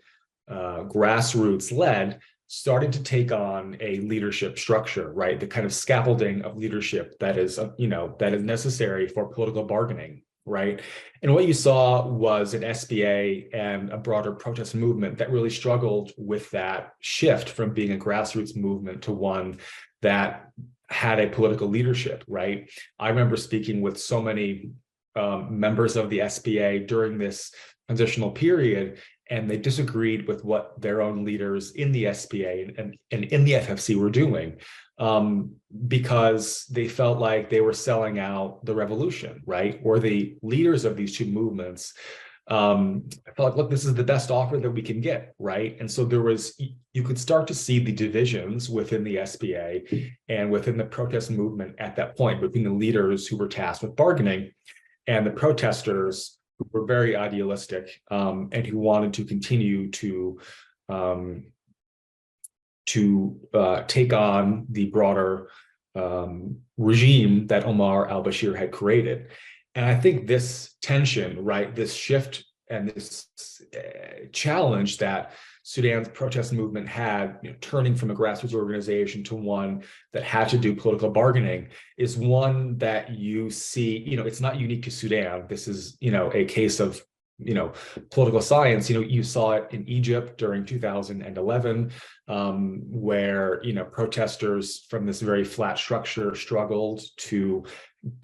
grassroots led, starting to take on a leadership structure, right? The kind of scaffolding of leadership that is, that is necessary for political bargaining, right? And what you saw was an SBA and a broader protest movement that really struggled with that shift from being a grassroots movement to one that had a political leadership, right? I remember speaking with so many members of the SBA during this transitional period, and they disagreed with what their own leaders in the SBA and in the FFC were doing, because they felt like they were selling out the revolution, right? Or the leaders of these two movements felt like, look, this is the best offer that we can get, right? And so you could start to see the divisions within the SBA and within the protest movement at that point, between the leaders who were tasked with bargaining and the protesters who were very idealistic and who wanted to continue to take on the broader regime that Omar al-Bashir had created. And I think this tension, right, this shift and this challenge that Sudan's protest movement had, turning from a grassroots organization to one that had to do political bargaining, is one that you see, it's not unique to Sudan. This is, a case of, political science. You saw it in Egypt during 2011, where, protesters from this very flat structure struggled to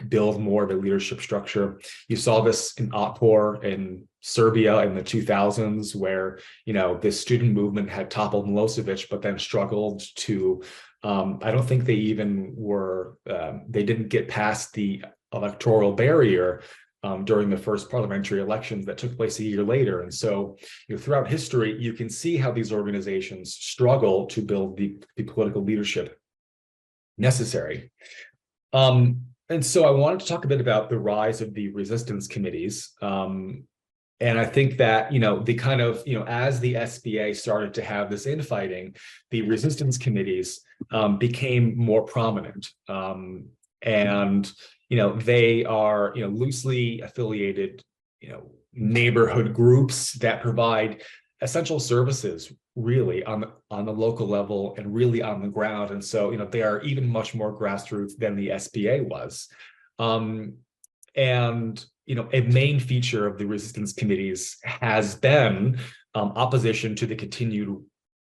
build more of a leadership structure. You saw this in Otpor in Serbia in the 2000s, where, this student movement had toppled Milosevic, but then struggled to, I don't think they even were, they didn't get past the electoral barrier during the first parliamentary elections that took place a year later. And so, throughout history, you can see how these organizations struggle to build the political leadership necessary. And so I wanted to talk a bit about the rise of the resistance committees. And I think that, the kind of, as the SBA started to have this infighting, the resistance committees became more prominent. And they are, loosely affiliated, neighborhood groups that provide essential services really on the local level and really on the ground. And so, they are even much more grassroots than the SBA was. And, a main feature of the resistance committees has been opposition to the continued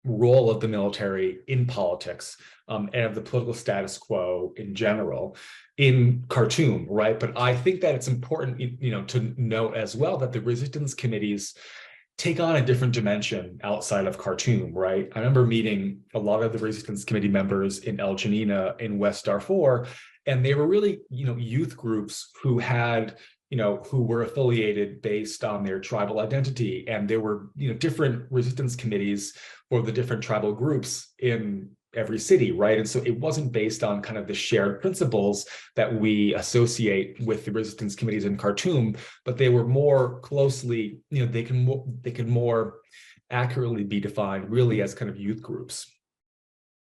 role of the military in politics and of the political status quo in general in Khartoum, right? But I think that it's important, to note as well that the resistance committees take on a different dimension outside of Khartoum, right? I remember meeting a lot of the resistance committee members in El Janina in West Darfur, and they were really, youth groups who had, who were affiliated based on their tribal identity. And there were, different resistance committees for the different tribal groups in every city, right? And so it wasn't based on kind of the shared principles that we associate with the resistance committees in Khartoum, but they were more closely, they could more accurately be defined really as kind of youth groups.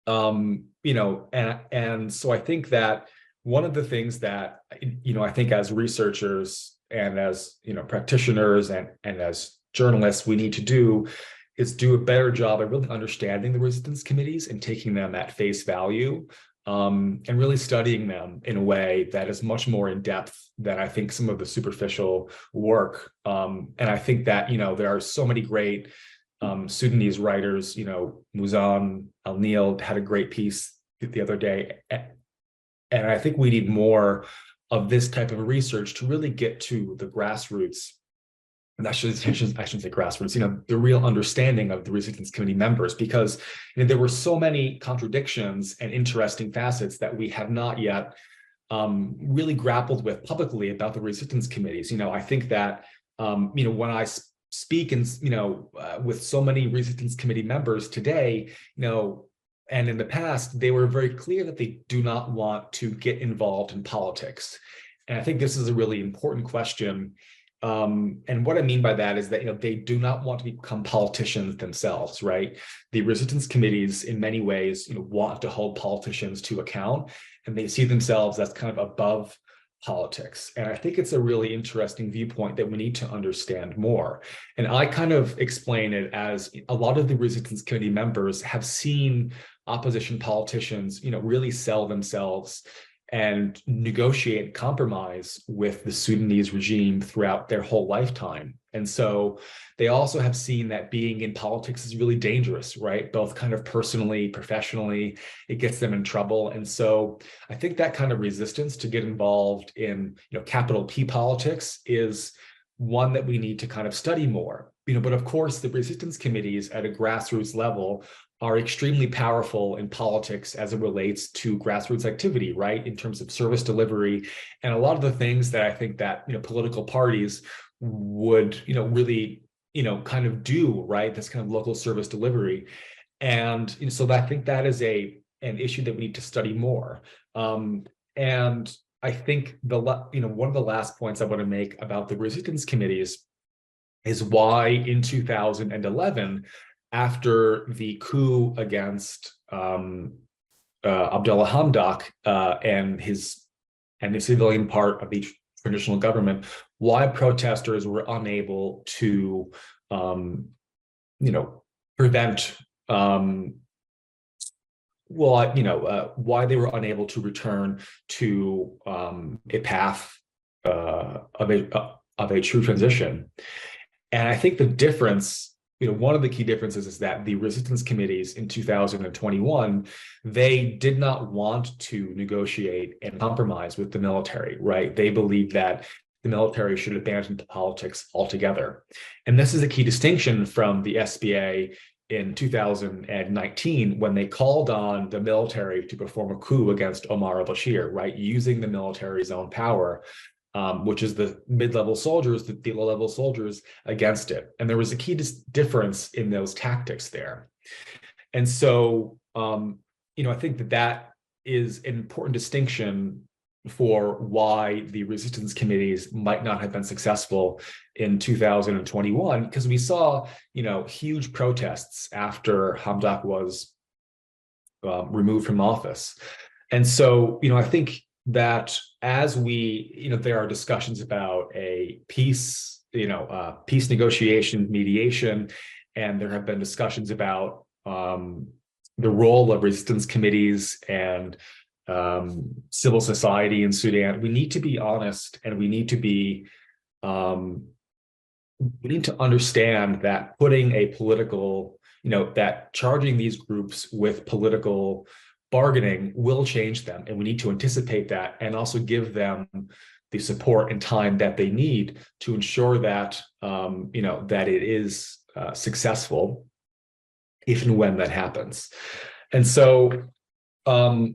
And so I think that one of the things that, I think as researchers and as, practitioners and as journalists, we need to do is do a better job of really understanding the resistance committees and taking them at face value, and really studying them in a way that is much more in depth than I think some of the superficial work. And I think that, there are so many great Sudanese writers, Muzan Al-Nil had a great piece the other day. And I think we need more of this type of research to really get to the grassroots. And I shouldn't say grassroots, the real understanding of the resistance committee members, because there were so many contradictions and interesting facets that we have not yet really grappled with publicly about the resistance committees. I think that, when I speak and, with so many resistance committee members today, and in the past, they were very clear that they do not want to get involved in politics. And I think this is a really important question. And what I mean by that is that, they do not want to become politicians themselves, right? The resistance committees in many ways, want to hold politicians to account, and they see themselves as kind of above politics. And I think it's a really interesting viewpoint that we need to understand more. And I kind of explain it as a lot of the resistance committee members have seen opposition politicians, really sell themselves and negotiate compromise with the Sudanese regime throughout their whole lifetime. And so they also have seen that being in politics is really dangerous, right? Both kind of personally, professionally, it gets them in trouble. And so I think that kind of resistance to get involved in, capital P politics is one that we need to kind of study more. But of course, the resistance committees at a grassroots level are extremely powerful in politics as it relates to grassroots activity, right? In terms of service delivery and a lot of the things that I think that, political parties would, really, kind of do, right? This kind of local service delivery. And so I think that is an issue that we need to study more. And I think one of the last points I want to make about the resistance committees is why in 2011, after the coup against Abdullah Hamdok and the civilian part of the transitional government, why protesters were unable to, prevent, why they were unable to return to a path of a true transition. And I think the difference, one of the key differences is that the resistance committees in 2021, they did not want to negotiate and compromise with the military, right? They believed that the military should abandon politics altogether. And this is a key distinction from the SBA in 2019, when they called on the military to perform a coup against Omar al-Bashir, right? Using the military's own power, which is the mid-level soldiers, the low-level soldiers against it. And there was a key difference in those tactics there. And so, I think that is an important distinction for why the resistance committees might not have been successful in 2021, because we saw, huge protests after Hamdok was removed from office. And so, I think that as we, there are discussions about a peace, peace negotiation, mediation, and there have been discussions about the role of resistance committees and civil society in Sudan. We need to be honest, and we need to be, we need to understand that putting a political, that charging these groups with political bargaining will change them, and we need to anticipate that and also give them the support and time that they need to ensure that that it is successful if and when that happens. And so I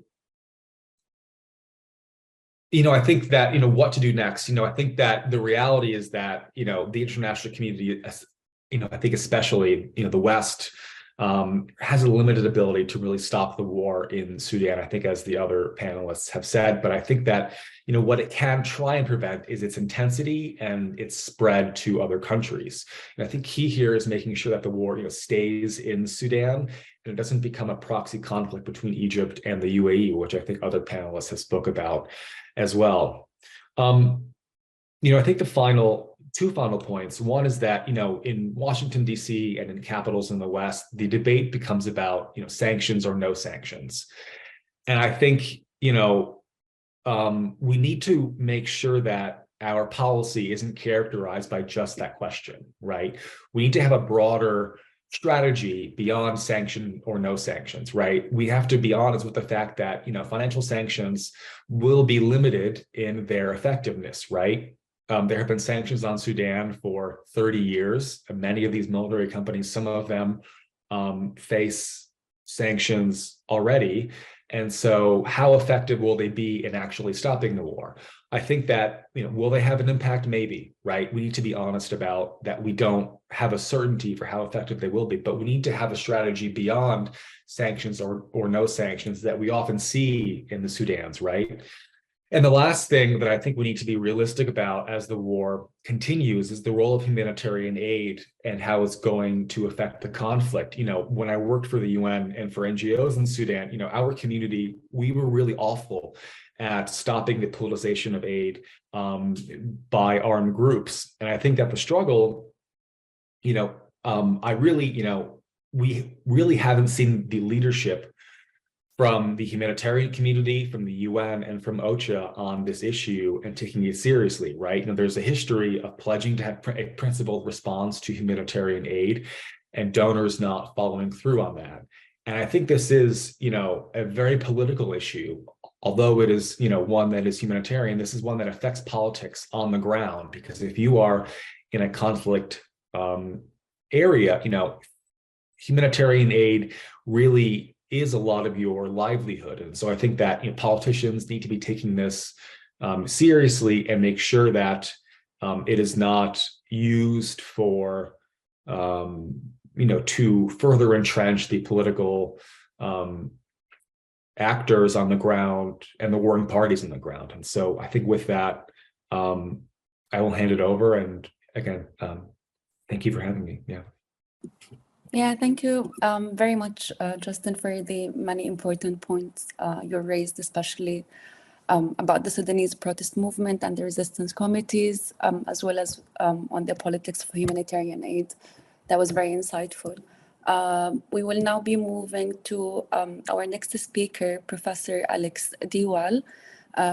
think that what to do next. I think that the reality is that the international community, I think especially the West, has a limited ability to really stop the war in Sudan, I think, as the other panelists have said. But I think that, what it can try and prevent is its intensity and its spread to other countries. And I think key here is making sure that the war, stays in Sudan and it doesn't become a proxy conflict between Egypt and the UAE, which I think other panelists have spoke about as well. I think the two final points. One is that, in Washington, D.C. and in capitals in the West, the debate becomes about, sanctions or no sanctions. And I think, we need to make sure that our policy isn't characterized by just that question, right? We need to have a broader strategy beyond sanction or no sanctions, right? We have to be honest with the fact that, financial sanctions will be limited in their effectiveness, right? There have been sanctions on Sudan for 30 years. And many of these military companies, some of them face sanctions already. And so how effective will they be in actually stopping the war? I think that, will they have an impact? Maybe, right? We need to be honest about that. We don't have a certainty for how effective they will be, but we need to have a strategy beyond sanctions or no sanctions that we often see in the Sudans, right? And the last thing that I think we need to be realistic about as the war continues is the role of humanitarian aid and how it's going to affect the conflict. When I worked for the UN and for NGOs in Sudan, our community, we were really awful at stopping the politicization of aid by armed groups. And I think that the struggle, we really haven't seen the leadership from the humanitarian community, from the UN, and from OCHA on this issue and taking it seriously, right? There's a history of pledging to have a principled response to humanitarian aid and donors not following through on that. And I think this is, a very political issue, although it is, one that is humanitarian. This is one that affects politics on the ground, because if you are in a conflict area, humanitarian aid really is a lot of your livelihood. And so I think that politicians need to be taking this seriously and make sure that it is not used for, to further entrench the political actors on the ground and the warring parties on the ground. And so I think with that, I will hand it over. And again, thank you for having me. Yeah. Yeah, thank you very much, Justin, for the many important points you raised, especially about the Sudanese protest movement and the resistance committees, as well as on the politics of humanitarian aid. That was very insightful. We will now be moving to our next speaker, Professor Alex Diwal,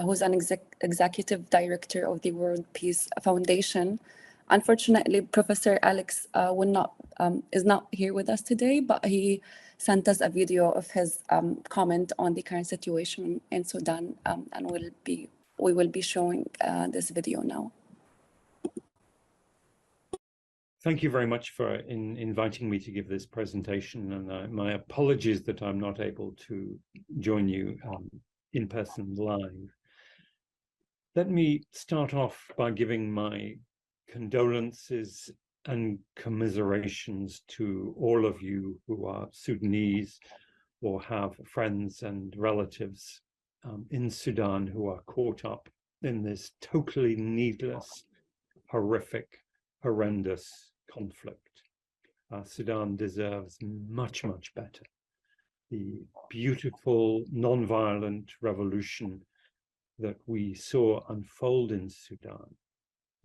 who's an executive director of the World Peace Foundation. Unfortunately, Professor Alex is not here with us today, but he sent us a video of his comment on the current situation in Sudan, and we will be showing this video now. Thank you very much for inviting me to give this presentation, and my apologies that I'm not able to join you in person live. Let me start off by giving my condolences and commiserations to all of you who are Sudanese or have friends and relatives in Sudan who are caught up in this totally needless, horrific, horrendous conflict. Sudan deserves much, much better. The beautiful, non-violent revolution that we saw unfold in Sudan,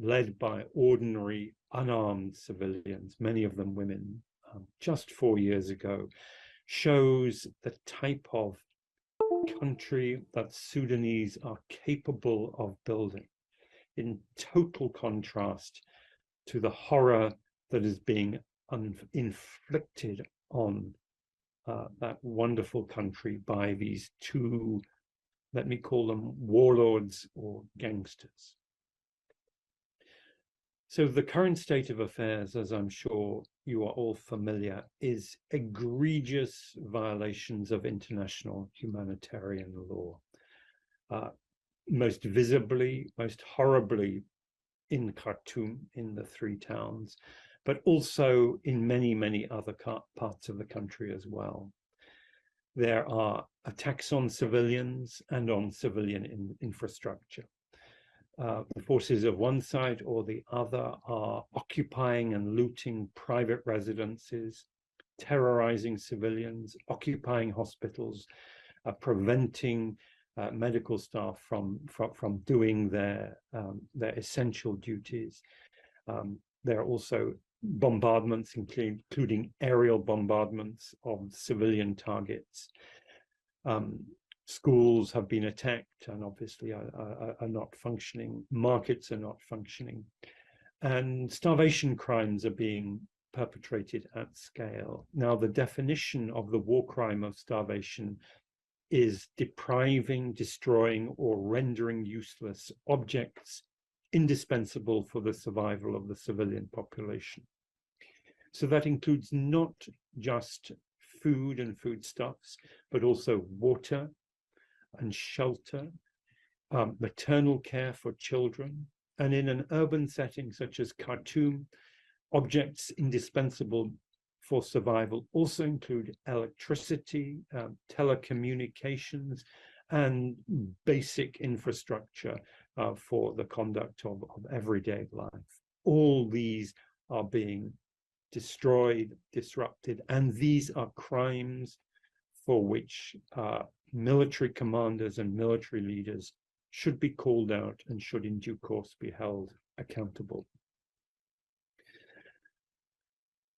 led by ordinary, unarmed civilians, many of them women, just 4 years ago, shows the type of country that Sudanese are capable of building, in total contrast to the horror that is being inflicted on that wonderful country by these two, let me call them warlords or gangsters. So the current state of affairs, as I'm sure you are all familiar, is egregious violations of international humanitarian law. Most visibly, most horribly in Khartoum, in the 3 towns, but also in many, many other parts of the country as well. There are attacks on civilians and on civilian infrastructure. The forces of one side or the other are occupying and looting private residences, terrorizing civilians, occupying hospitals, preventing medical staff from doing their essential duties. There are also bombardments, including aerial bombardments of civilian targets. Schools have been attacked and obviously are not functioning. Markets are not functioning. And starvation crimes are being perpetrated at scale. Now, the definition of the war crime of starvation is depriving, destroying, or rendering useless objects indispensable for the survival of the civilian population. So that includes not just food and foodstuffs, but also water and shelter, maternal care for children, and in an urban setting such as Khartoum, objects indispensable for survival also include electricity, telecommunications, and basic infrastructure for the conduct of everyday life. All these are being destroyed, disrupted, and these are crimes for which military commanders and military leaders should be called out and should in due course be held accountable.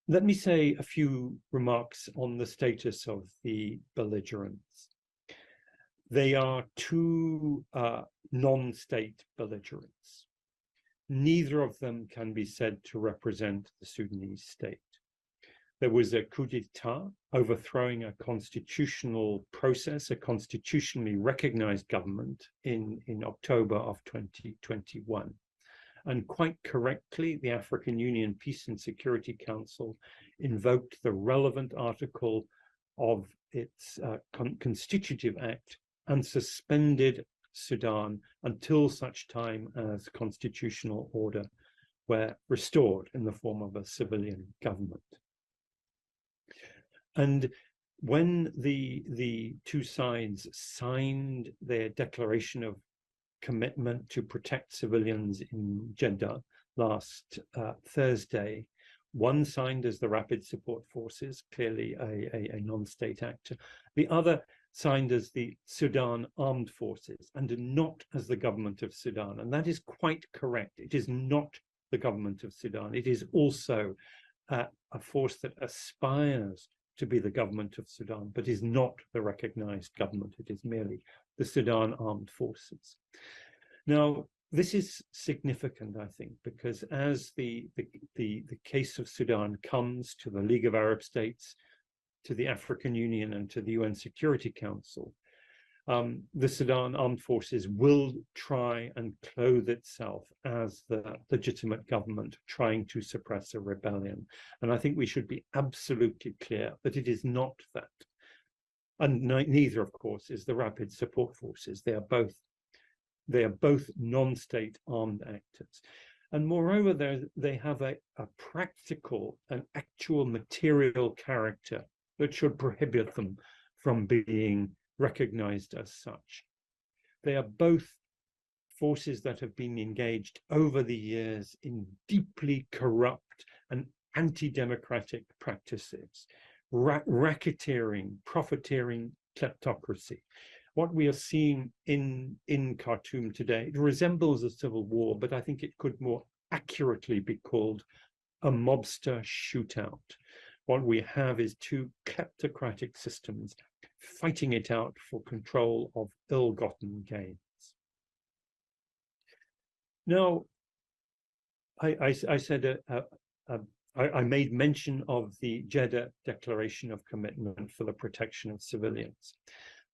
Let me say a few remarks on the status of the belligerents. They are two non-state belligerents. Neither of them can be said to represent the Sudanese state. There was a coup d'etat overthrowing a constitutional process, a constitutionally recognized government in October of 2021. And quite correctly, the African Union Peace and Security Council invoked the relevant article of its constitutive act and suspended Sudan until such time as constitutional order were restored in the form of a civilian government. And when the two sides signed their declaration of commitment to protect civilians in Jeddah last Thursday, one signed as the Rapid Support Forces, clearly a non-state actor. The other signed as the Sudan Armed Forces and not as the government of Sudan. And that is quite correct. It is not the government of Sudan. It is also a force that aspires to be the government of Sudan, but is not the recognized government. It is merely the Sudan Armed Forces. Now, this is significant, I think, because as the case of Sudan comes to the League of Arab States, to the African Union, and to the UN Security Council, the Sudan Armed Forces will try and clothe itself as the legitimate government trying to suppress a rebellion. And I think we should be absolutely clear that it is not that. And neither, of course, is the Rapid Support Forces. They are both non-state armed actors. And moreover, they have a practical and actual material character that should prohibit them from being recognized as such. They are both forces that have been engaged over the years in deeply corrupt and anti-democratic practices, racketeering, profiteering, kleptocracy. What we are seeing in Khartoum today, it resembles a civil war, but I think it could more accurately be called a mobster shootout. What we have is two kleptocratic systems fighting it out for control of ill-gotten gains. Now, I said I made mention of the Jeddah Declaration of Commitment for the Protection of Civilians,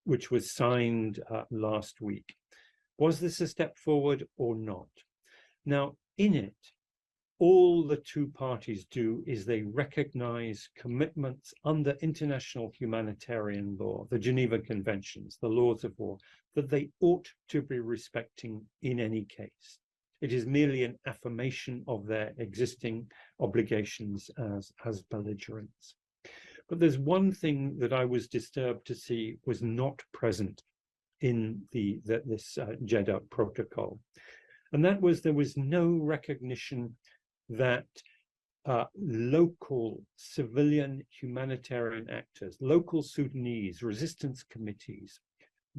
which was signed last week. Was this a step forward or not? Now, in it, all the two parties do is they recognize commitments under international humanitarian law, the Geneva Conventions, the laws of war, that they ought to be respecting in any case. It is merely an affirmation of their existing obligations as belligerents. But there's one thing that I was disturbed to see was not present in this Jeddah protocol. And that was there was no recognition that local civilian humanitarian actors, local Sudanese resistance committees,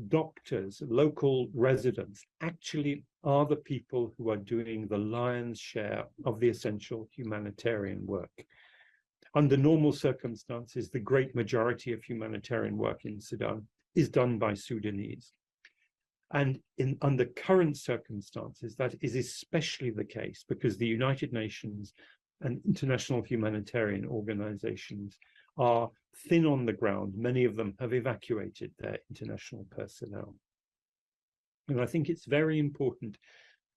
doctors, local residents actually are the people who are doing the lion's share of the essential humanitarian work. Under normal circumstances, the great majority of humanitarian work in Sudan is done by Sudanese. And under current circumstances, that is especially the case because the United Nations and international humanitarian organizations are thin on the ground. Many of them have evacuated their international personnel. And I think it's very important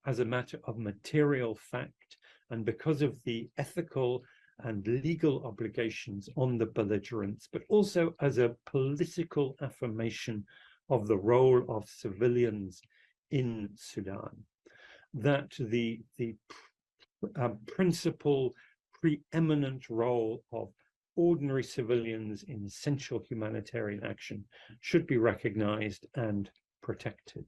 as a matter of material fact, and because of the ethical and legal obligations on the belligerents, but also as a political affirmation of the role of civilians in Sudan, that the principal preeminent role of ordinary civilians in essential humanitarian action should be recognized and protected.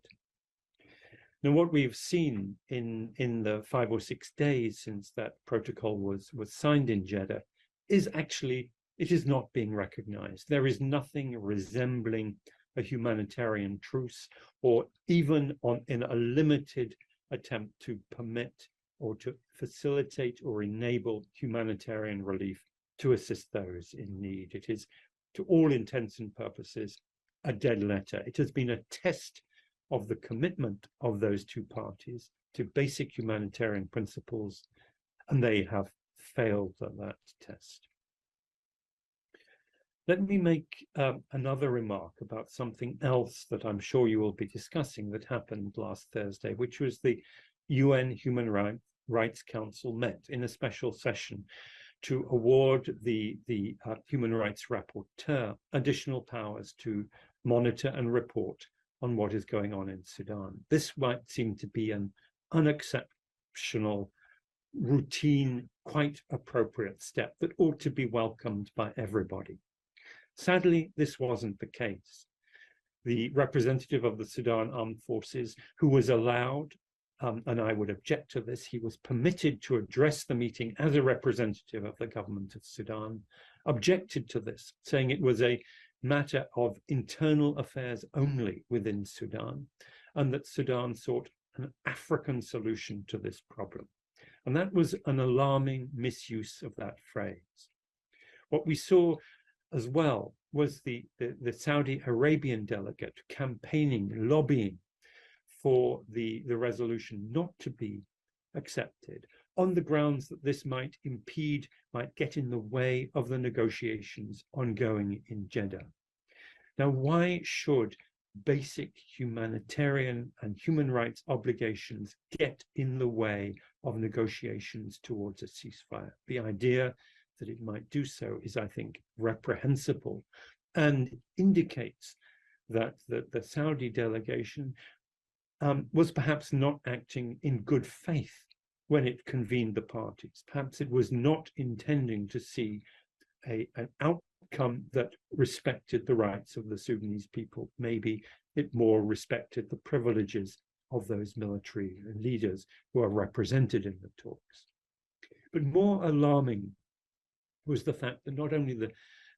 Now, what we've seen in the 5 or 6 days since that protocol was signed in Jeddah is actually, it is not being recognized. There is nothing resembling a humanitarian truce, or even in a limited attempt to permit or to facilitate or enable humanitarian relief to assist those in need. It is, to all intents and purposes, a dead letter. It has been a test of the commitment of those two parties to basic humanitarian principles, and they have failed at that test. Let me make another remark about something else that I'm sure you will be discussing that happened last Thursday, which was the UN Human Rights Council met in a special session to award the Human Rights Rapporteur additional powers to monitor and report on what is going on in Sudan. This might seem to be an unexceptional, routine, quite appropriate step that ought to be welcomed by everybody. Sadly, this wasn't the case. The representative of the Sudan Armed Forces, who was allowed, and I would object to this, he was permitted to address the meeting as a representative of the government of Sudan, objected to this, saying it was a matter of internal affairs only within Sudan, and that Sudan sought an African solution to this problem. And that was an alarming misuse of that phrase. What we saw as well was the Saudi Arabian delegate campaigning, lobbying for the resolution not to be accepted on the grounds that this might get in the way of the negotiations ongoing in Jeddah. Now, why should basic humanitarian and human rights obligations get in the way of negotiations towards a ceasefire? The idea that it might do so is, I think, reprehensible and indicates that the Saudi delegation was perhaps not acting in good faith when it convened the parties. Perhaps it was not intending to see an outcome that respected the rights of the Sudanese people. Maybe it more respected the privileges of those military leaders who are represented in the talks. But more alarming was the fact that not only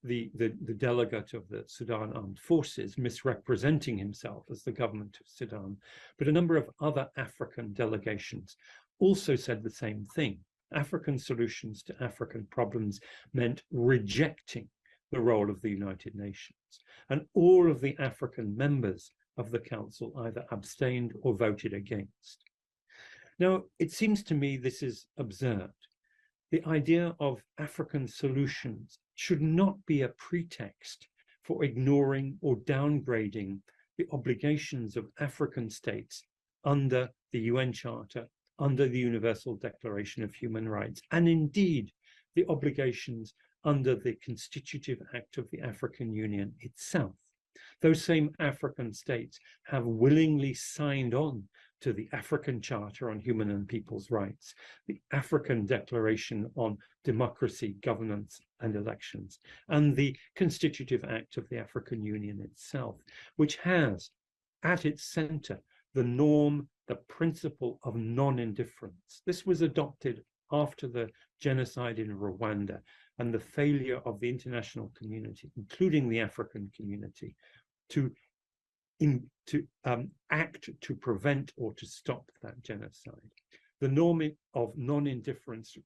the delegate of the Sudan Armed Forces misrepresenting himself as the government of Sudan, but a number of other African delegations also said the same thing. African solutions to African problems meant rejecting the role of the United Nations. And all of the African members of the Council either abstained or voted against. Now, it seems to me this is absurd. The idea of African solutions should not be a pretext for ignoring or downgrading the obligations of African states under the UN Charter, under the Universal Declaration of Human Rights, and indeed the obligations under the Constitutive Act of the African Union itself. Those same African states have willingly signed on to the African Charter on Human and People's Rights, the African Declaration on Democracy, Governance and Elections, and the Constitutive Act of the African Union itself, which has at its center the norm, the principle of non-indifference. This was adopted after the genocide in Rwanda and the failure of the international community, including the African community, to act to prevent or to stop that genocide. The norm of non-indifference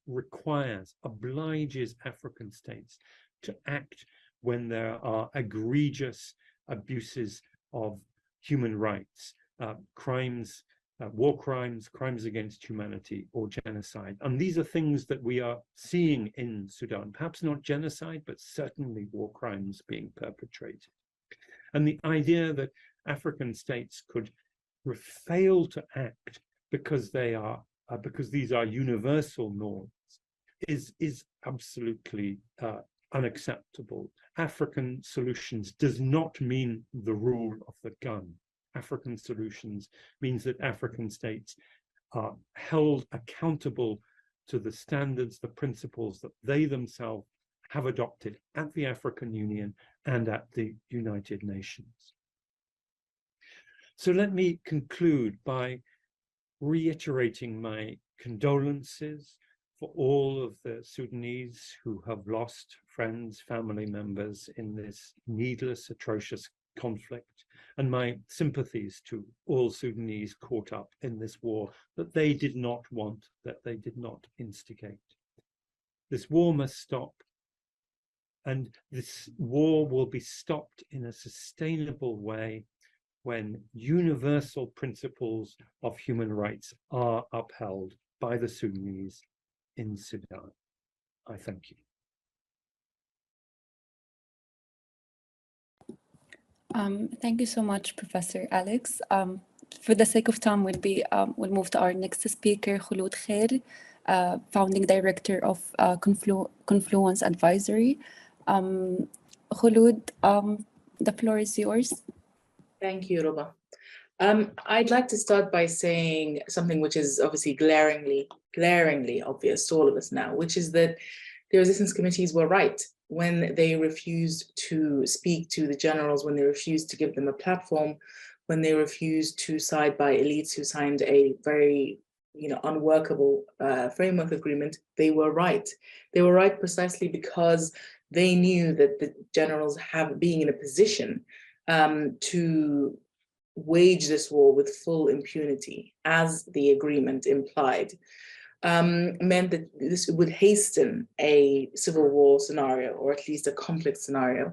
obliges African states to act when there are egregious abuses of human rights, crimes, war crimes, crimes against humanity, or genocide. And these are things that we are seeing in Sudan, perhaps not genocide, but certainly war crimes being perpetrated. And the idea that African states could fail to act because these are universal norms is absolutely unacceptable. African solutions does not mean the rule of the gun. African solutions means that African states are held accountable to the standards, the principles that they themselves have adopted at the African Union and at the United Nations. So let me conclude by reiterating my condolences for all of the Sudanese who have lost friends, family members in this needless, atrocious conflict, and my sympathies to all Sudanese caught up in this war that they did not want, that they did not instigate. This war must stop, and this war will be stopped in a sustainable way when universal principles of human rights are upheld by the Sudanese in Sudan. I thank you. Thank you so much, Professor Alex. For the sake of time, we'll move to our next speaker, Khulud Khair, founding director of Confluence Advisory. Khulud, the floor is yours. Thank you, Ruba. I'd like to start by saying something which is obviously glaringly obvious to all of us now, which is that the resistance committees were right when they refused to speak to the generals, when they refused to give them a platform, when they refused to side by elites who signed a very unworkable framework agreement. They were right. They were right precisely because they knew that the generals being in a position to wage this war with full impunity, as the agreement implied, meant that this would hasten a civil war scenario, or at least a conflict scenario,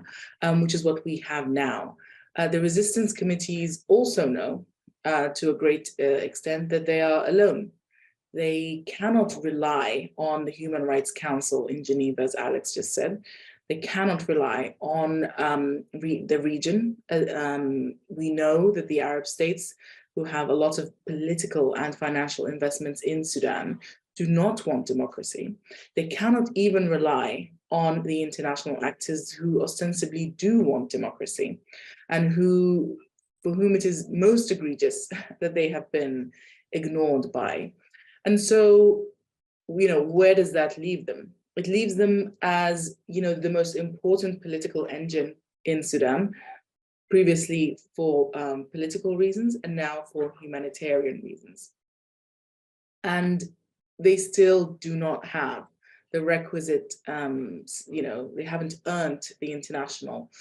which is what we have now. The resistance committees also know, to a great extent, that they are alone. They cannot rely on the Human Rights Council in Geneva, as Alex just said. They cannot rely on the region. We know that the Arab states, who have a lot of political and financial investments in Sudan, do not want democracy. They cannot even rely on the international actors who ostensibly do want democracy, and for whom it is most egregious that they have been ignored by. And so, where does that leave them? It leaves them as, the most important political engine in Sudan, previously for political reasons and now for humanitarian reasons. And they still do not have the requisite, they haven't earned the international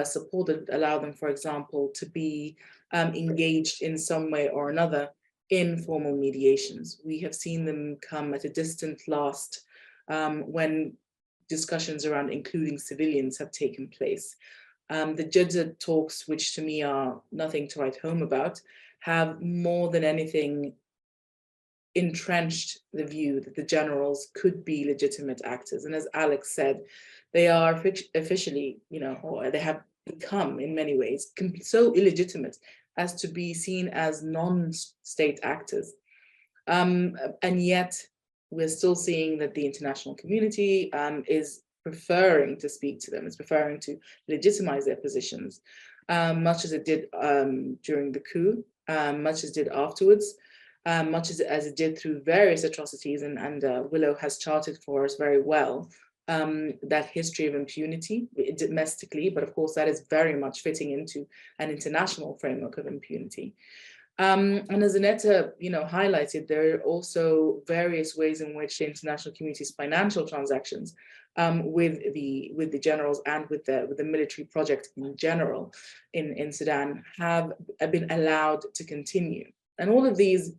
support that allow them, for example, to be engaged in some way or another in formal mediations. We have seen them come at a distant last when discussions around including civilians have taken place. The Jeddah talks, which to me are nothing to write home about, have more than anything entrenched the view that the generals could be legitimate actors. And as Alex said, they are officially, or they have become in many ways so illegitimate as to be seen as non-state actors. And yet we're still seeing that the international community is preferring to speak to them, is preferring to legitimize their positions, much as it did during the coup, much as it did afterwards, much as it did through various atrocities, and Willow has charted for us very well that history of impunity domestically, but of course that is very much fitting into an international framework of impunity. And as Aneta, highlighted, there are also various ways in which the international community's financial transactions with the generals and with the military project in general in Sudan have been allowed to continue. And all of these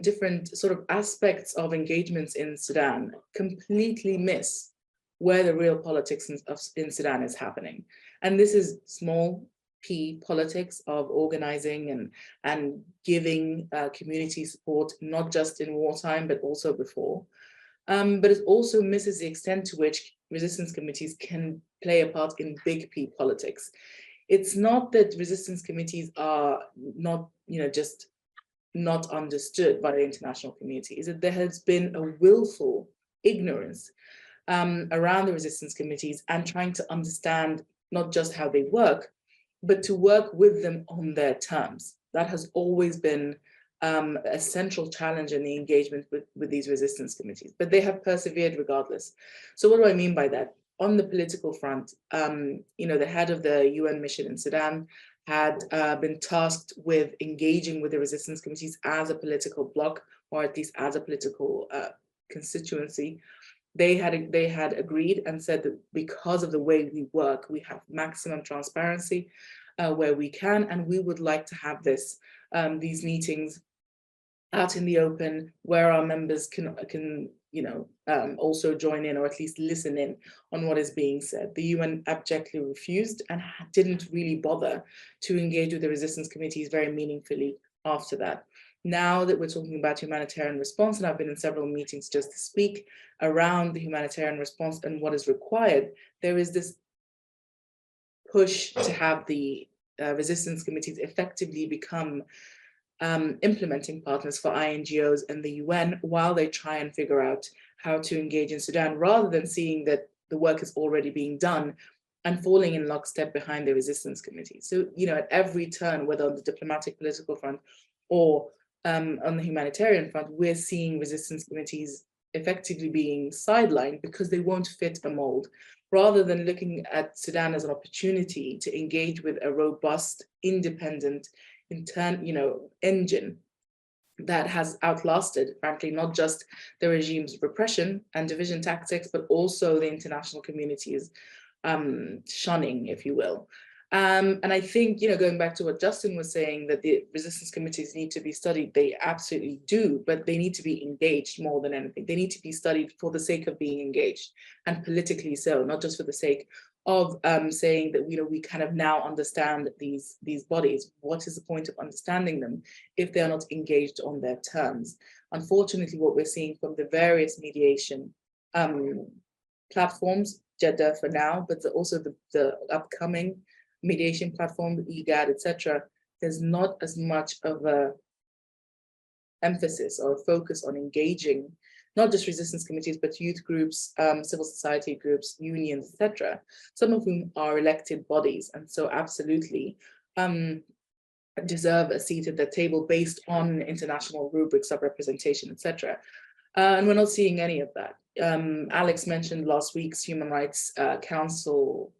different sort of aspects of engagements in Sudan completely miss where the real politics in Sudan is happening. And this is small P politics of organizing and giving community support, not just in wartime, but also before. But it also misses the extent to which resistance committees can play a part in big P politics. It's not that resistance committees are not, just not understood by the international community, is that there has been a willful ignorance around the resistance committees and trying to understand not just how they work, but to work with them on their terms. That has always been a central challenge in the engagement with these resistance committees, but they have persevered regardless. So what do I mean by that? On the political front, the head of the UN mission in Sudan had been tasked with engaging with the resistance committees as a political bloc, or at least as a political constituency. They had agreed and said that because of the way we work, we have maximum transparency where we can, and we would like to have these meetings out in the open, where our members can also join in, or at least listen in on what is being said. The UN abjectly refused and didn't really bother to engage with the resistance committees very meaningfully after that. Now that we're talking about humanitarian response, and I've been in several meetings just this week around the humanitarian response and what is required, there is this push to have the resistance committees effectively become implementing partners for INGOs and the UN while they try and figure out how to engage in Sudan, rather than seeing that the work is already being done and falling in lockstep behind the resistance committee. So, at every turn, whether on the diplomatic political front or on the humanitarian front, we're seeing resistance committees effectively being sidelined because they won't fit a mold, rather than looking at Sudan as an opportunity to engage with a robust, independent, engine that has outlasted, frankly, not just the regime's repression and division tactics, but also the international community's shunning, if you will. And I think, going back to what Justin was saying, that the resistance committees need to be studied, they absolutely do, but they need to be engaged more than anything. They need to be studied for the sake of being engaged, and politically so, not just for the sake of saying that we kind of now understand these bodies. What is the point of understanding them if they are not engaged on their terms? Unfortunately, what we're seeing from the various mediation platforms, Jeddah for now, but also the upcoming mediation platform, IGAD, etc., there's not as much of a emphasis or focus on engaging not just resistance committees, but youth groups, civil society groups, unions, etc., some of whom are elected bodies, and so absolutely deserve a seat at the table based on international rubrics of representation, etc. And we're not seeing any of that. Alex mentioned last week's Human Rights Council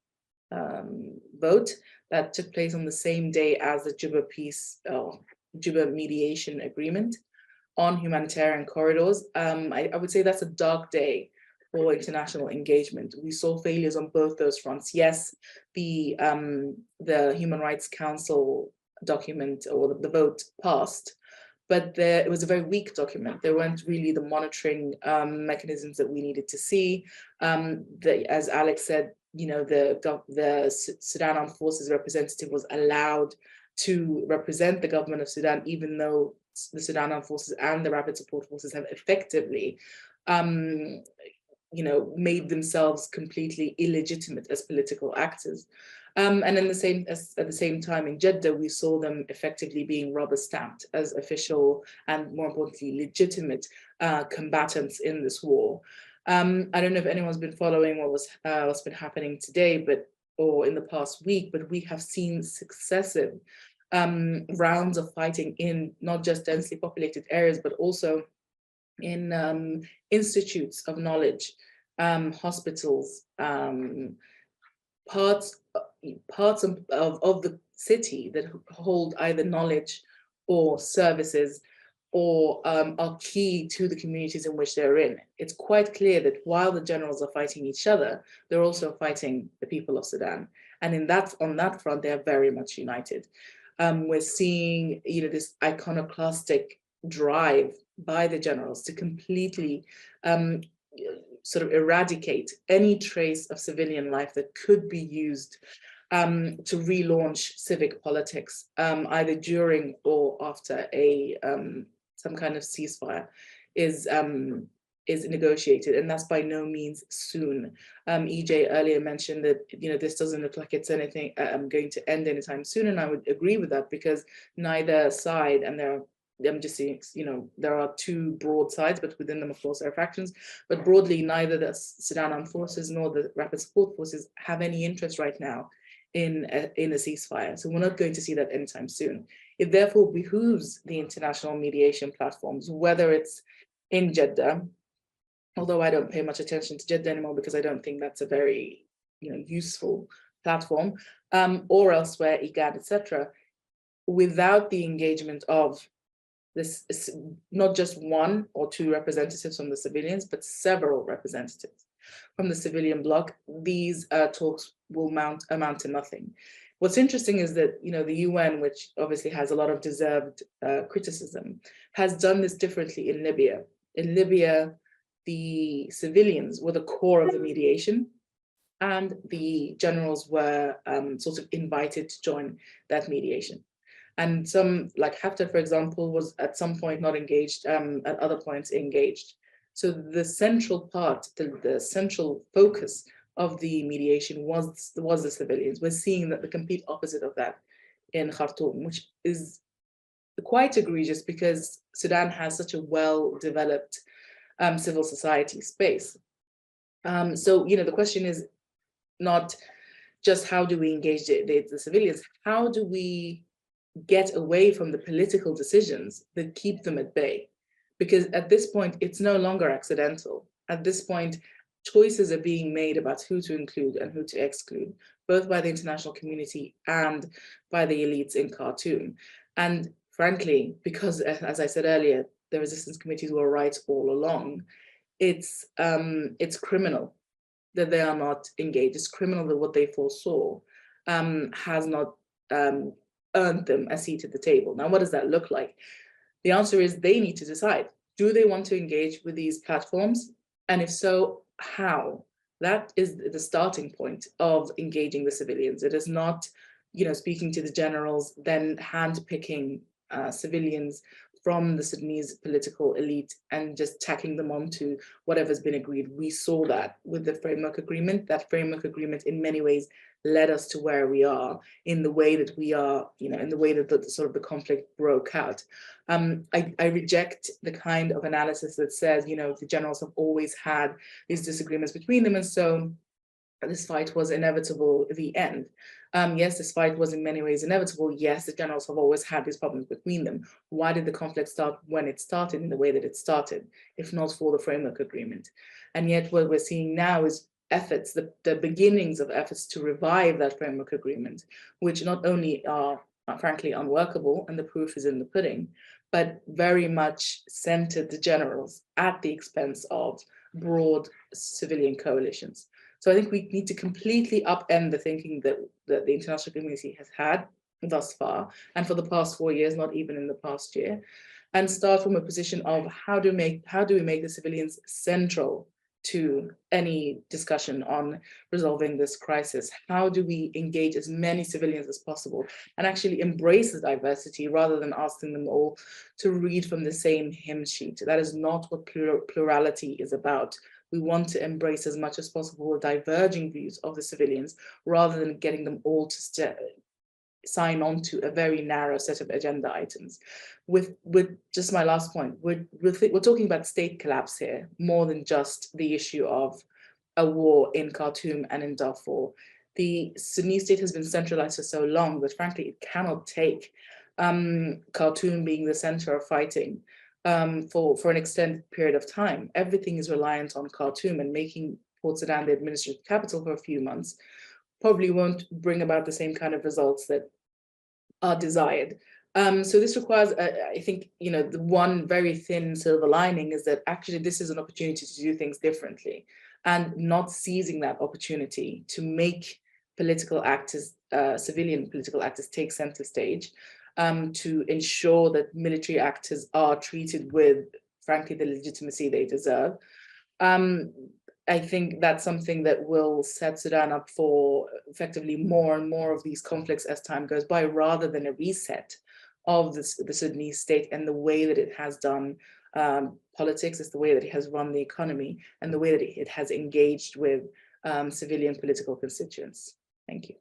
vote that took place on the same day as the Juba mediation agreement on humanitarian corridors. I would say that's a dark day for international engagement. We saw failures on both those fronts. Yes, the Human Rights Council document, or the vote, passed, but it was a very weak document. There weren't really the monitoring mechanisms that we needed to see. As Alex said, the Sudan Armed Forces representative was allowed to represent the government of Sudan, even though the Sudan Armed Forces and the Rapid Support Forces have effectively made themselves completely illegitimate as political actors. And at the same time in Jeddah, we saw them effectively being rubber stamped as official and, more importantly, legitimate combatants in this war. I don't know if anyone's been following what's been happening today, or in the past week, but we have seen successive rounds of fighting in not just densely populated areas, but also in institutes of knowledge, hospitals, parts of the city that hold either knowledge or services or are key to the communities in which they're in. It's quite clear that while the generals are fighting each other, they're also fighting the people of Sudan. And on that front, they are very much united. We're seeing, this iconoclastic drive by the generals to completely sort of eradicate any trace of civilian life that could be used to relaunch civic politics, either during or after some kind of ceasefire is negotiated, and that's by no means soon. EJ earlier mentioned that this doesn't look like it's anything going to end anytime soon, and I would agree with that, because neither side, and I'm just saying, there are two broad sides, but within them, of course, there are factions. But broadly, neither the Sudan Armed Forces nor the Rapid Support Forces have any interest right now in a ceasefire. So we're not going to see that anytime soon. It therefore behooves the international mediation platforms, whether it's in Jeddah, although I don't pay much attention to Jeddah anymore because I don't think that's a very useful platform, or elsewhere, IGAD, etc., without the engagement of this, not just one or two representatives from the civilians, but several representatives from the civilian bloc, these talks will amount to nothing. What's interesting is that the UN, which obviously has a lot of deserved criticism, has done this differently in Libya. In Libya, the civilians were the core of the mediation, and the generals were sort of invited to join that mediation. And some, like Haftar, for example, was at some point not engaged, at other points engaged. So the central part, the central focus of the mediation was the civilians. We're seeing that the complete opposite of that in Khartoum, which is quite egregious because Sudan has such a well-developed civil society space. So, the question is not just how do we engage the civilians, how do we get away from the political decisions that keep them at bay? Because at this point, it's no longer accidental. At this point, choices are being made about who to include and who to exclude, both by the international community and by the elites in Khartoum. And frankly, because as I said earlier, the resistance committees were right all along, it's criminal that they are not engaged. It's criminal that what they foresaw has not earned them a seat at the table. Now, what does that look like? The answer is they need to decide. Do they want to engage with these platforms? And if so, how? That is the starting point of engaging the civilians. It is not, speaking to the generals, then handpicking civilians from the Sudanese political elite and just tacking them onto whatever's been agreed. We saw that with the framework agreement. That framework agreement in many ways led us to where we are, in the way that we are, in the way that the conflict broke out. I reject the kind of analysis that says, the generals have always had these disagreements between them, and so this fight was inevitable at the end. Yes, this fight was in many ways inevitable. Yes, the generals have always had these problems between them. Why did the conflict start when it started in the way that it started, if not for the framework agreement? And yet what we're seeing now is efforts, the beginnings of efforts to revive that framework agreement, which not only are frankly unworkable, and the proof is in the pudding, but very much centered the generals at the expense of broad civilian coalitions. So I think we need to completely upend the thinking that the international community has had thus far, and for the past 4 years, not even in the past year, and start from a position of how do we make the civilians central to any discussion on resolving this crisis? How do we engage as many civilians as possible and actually embrace the diversity rather than asking them all to read from the same hymn sheet? That is not what plurality is about. We want to embrace as much as possible the diverging views of the civilians rather than getting them all to sign on to a very narrow set of agenda items. With just my last point, we're talking about state collapse here, more than just the issue of a war in Khartoum and in Darfur. The Sudanese state has been centralized for so long that frankly, it cannot take Khartoum being the center of fighting for an extended period of time. Everything is reliant on Khartoum, and making Port Sudan the administrative capital for a few months probably won't bring about the same kind of results that are desired. So this requires, I think, the one very thin silver lining is that actually this is an opportunity to do things differently, and not seizing that opportunity to make political actors, civilian political actors, take center stage, to ensure that military actors are treated with, frankly, the legitimacy they deserve. I think that's something that will set Sudan up for effectively more and more of these conflicts as time goes by, rather than a reset of the Sudanese state and the way that it has done politics, is the way that it has run the economy, and the way that it has engaged with civilian political constituents. Thank you.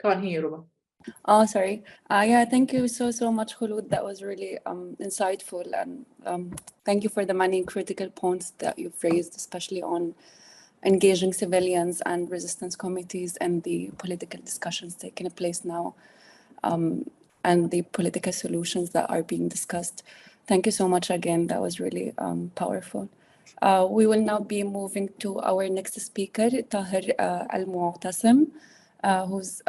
Can't hear you, Ruba. Sorry. Yeah, thank you so much, Khulud. That was really insightful, and thank you for the many critical points that you've raised, especially on engaging civilians and resistance committees and the political discussions taking place now, and the political solutions that are being discussed. Thank you so much again. That was really powerful. We will now be moving to our next speaker, Tahir Al-Mu'tasim, who's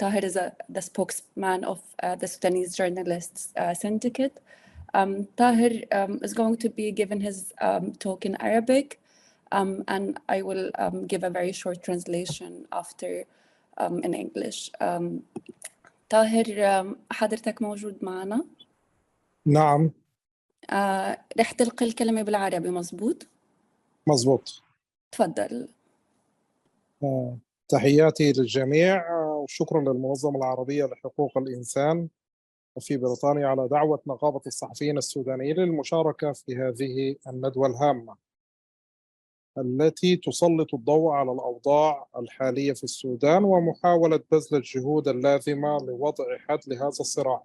Tahir is the spokesman of the Sudanese Journalists Syndicate. Tahir is going to be given his talk in Arabic, and I will give a very short translation after in English. طاهر حضرتك موجود معنا؟ نعم. رح تلقي الكلمة بالعربي مزبوط؟ مزبوط. تفضل. تحياتي للجميع وشكرا للمنظمة العربية لحقوق الإنسان في بريطانيا على دعوة نقابة الصحفيين السودانيين للمشاركة في هذه الندوة الهامة التي تسلط الضوء على الأوضاع الحالية في السودان ومحاولة بذل الجهود اللازمة لوضع حد لهذا الصراع.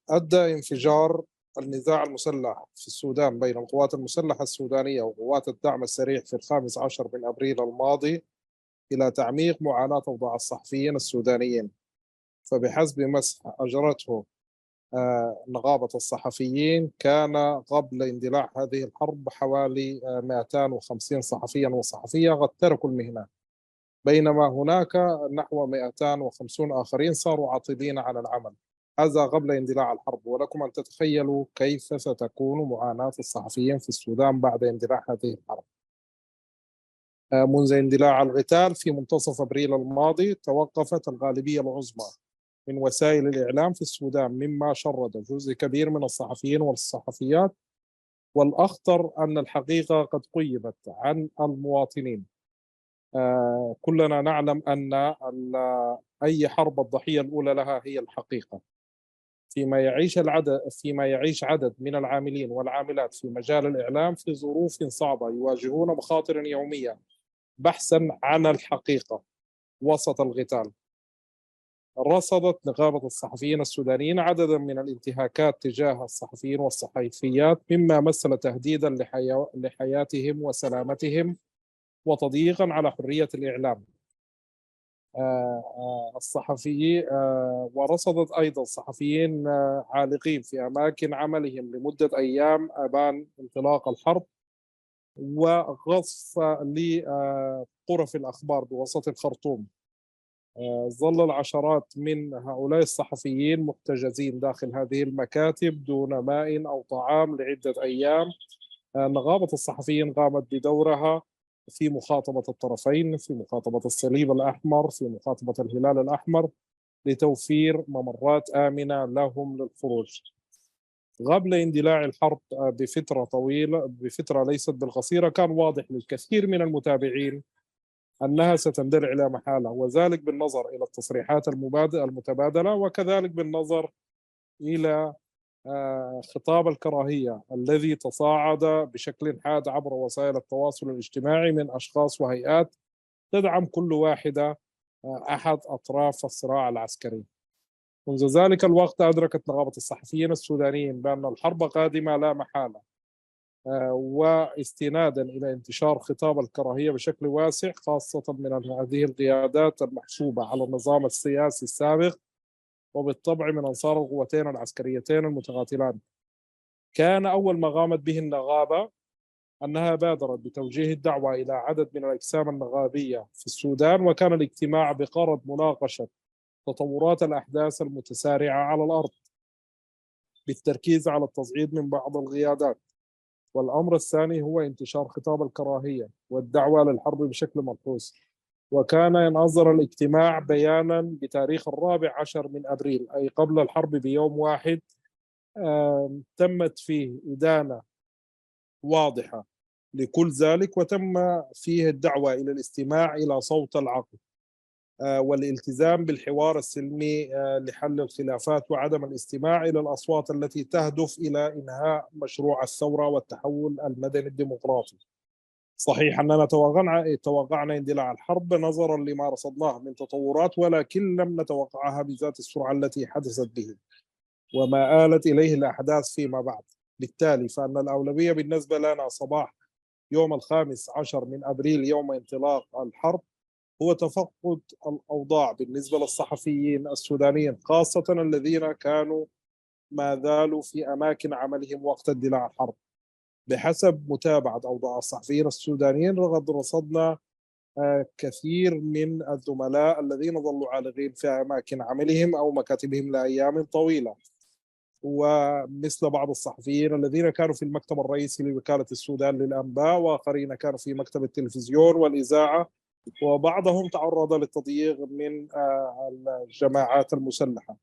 أدى انفجار النزاع المسلح في السودان بين القوات المسلحة السودانية وقوات الدعم السريع في 15 من أبريل الماضي إلى تعميق معاناة أوضاع الصحفيين السودانيين. فبحسب مسح أجرته نقابة الصحفيين، كان قبل اندلاع هذه الحرب حوالي 250 صحفيا وصحفية قد تركوا المهنة، بينما هناك نحو 250 آخرين صاروا عاطلين عن العمل. هذا قبل اندلاع الحرب، ولكم أن تتخيلوا كيف ستكون معاناة الصحفيين في السودان بعد اندلاع هذه الحرب. منذ اندلاع القتال في منتصف أبريل الماضي توقفت الغالبية العظمى من وسائل الإعلام في السودان، مما شرد جزء كبير من الصحفيين والصحفيات، والأخطر أن الحقيقة قد غيبت عن المواطنين. كلنا نعلم أن أي حرب الضحية الأولى لها هي الحقيقة. فيما يعيش عدد من العاملين والعاملات في مجال الإعلام في ظروف صعبة، يواجهون مخاطر يومية بحثا عن الحقيقة وسط القتال. رصدت نقابة الصحفيين السودانيين عددا من الانتهاكات تجاه الصحفيين والصحفيات، مما مثل تهديدا لحياتهم وسلامتهم وتضييقا على حرية الإعلام. ورصدت أيضا صحفيين عالقين في أماكن عملهم لمدة أيام أبان انطلاق الحرب، وغصب لغرف الأخبار بوسط الخرطوم. ظل العشرات من هؤلاء الصحفيين محتجزين داخل هذه المكاتب دون ماء أو طعام لعدة أيام. نقابة الصحفيين قامت بدورها في مخاطبة الطرفين، في مخاطبة الصليب الأحمر، في مخاطبة الهلال الأحمر، لتوفير ممرات آمنة لهم للخروج. قبل اندلاع الحرب بفترة ليست بالقصيرة، كان واضح للكثير من المتابعين أنها ستندلع لا محالة، وذلك بالنظر إلى التصريحات المتبادلة، وكذلك بالنظر إلى خطاب الكراهية الذي تصاعد بشكل حاد عبر وسائل التواصل الاجتماعي من أشخاص وهيئات تدعم كل واحدة أحد أطراف الصراع العسكري. منذ ذلك الوقت أدركت نقابة الصحفيين السودانيين بأن الحرب قادمة لا محالة، واستنادا إلى انتشار خطاب الكراهية بشكل واسع، خاصة من هذه القيادات المحسوبة على النظام السياسي السابق، وبالطبع من أنصار القوتين العسكريتين المتقاتلان. كان أول ما قامت به النقابة أنها بادرت بتوجيه الدعوة إلى عدد من الأجسام النقابية في السودان، وكان الاجتماع بغرض مناقشة تطورات الأحداث المتسارعة على الأرض بالتركيز على التصعيد من بعض القيادات. والأمر الثاني هو انتشار خطاب الكراهية والدعوة للحرب بشكل ملحوظ. وكان ينظر الاجتماع بيانا بتاريخ 14 من أبريل، أي قبل الحرب بيوم واحد، تمت فيه إدانة واضحة لكل ذلك، وتم فيه الدعوة إلى الاستماع إلى صوت العقل والالتزام بالحوار السلمي لحل الخلافات، وعدم الاستماع إلى الأصوات التي تهدف إلى إنهاء مشروع الثورة والتحول المدني الديمقراطي. صحيح أننا توقعنا اندلاع الحرب نظرا لما رصدناه من تطورات، ولكن لم نتوقعها بذات السرعة التي حدثت به وما آلت إليه الأحداث فيما بعد. بالتالي فإن الأولوية بالنسبة لنا صباح يوم 15 من أبريل يوم انطلاق الحرب هو تفقد الأوضاع بالنسبة للصحفيين السودانيين، خاصة الذين كانوا ما زالوا في أماكن عملهم وقت اندلاع الحرب. بحسب متابعة أوضاع الصحفيين السودانيين رصدنا كثير من الزملاء الذين ظلوا عالقين في أماكن عملهم أو مكاتبهم لأيام طويلة، ومثل بعض الصحفيين الذين كانوا في المكتب الرئيسي لوكالة السودان للأنباء، وآخرين كانوا في مكتب التلفزيون والإذاعة، وبعضهم تعرض للتضييق من الجماعات المسلحة.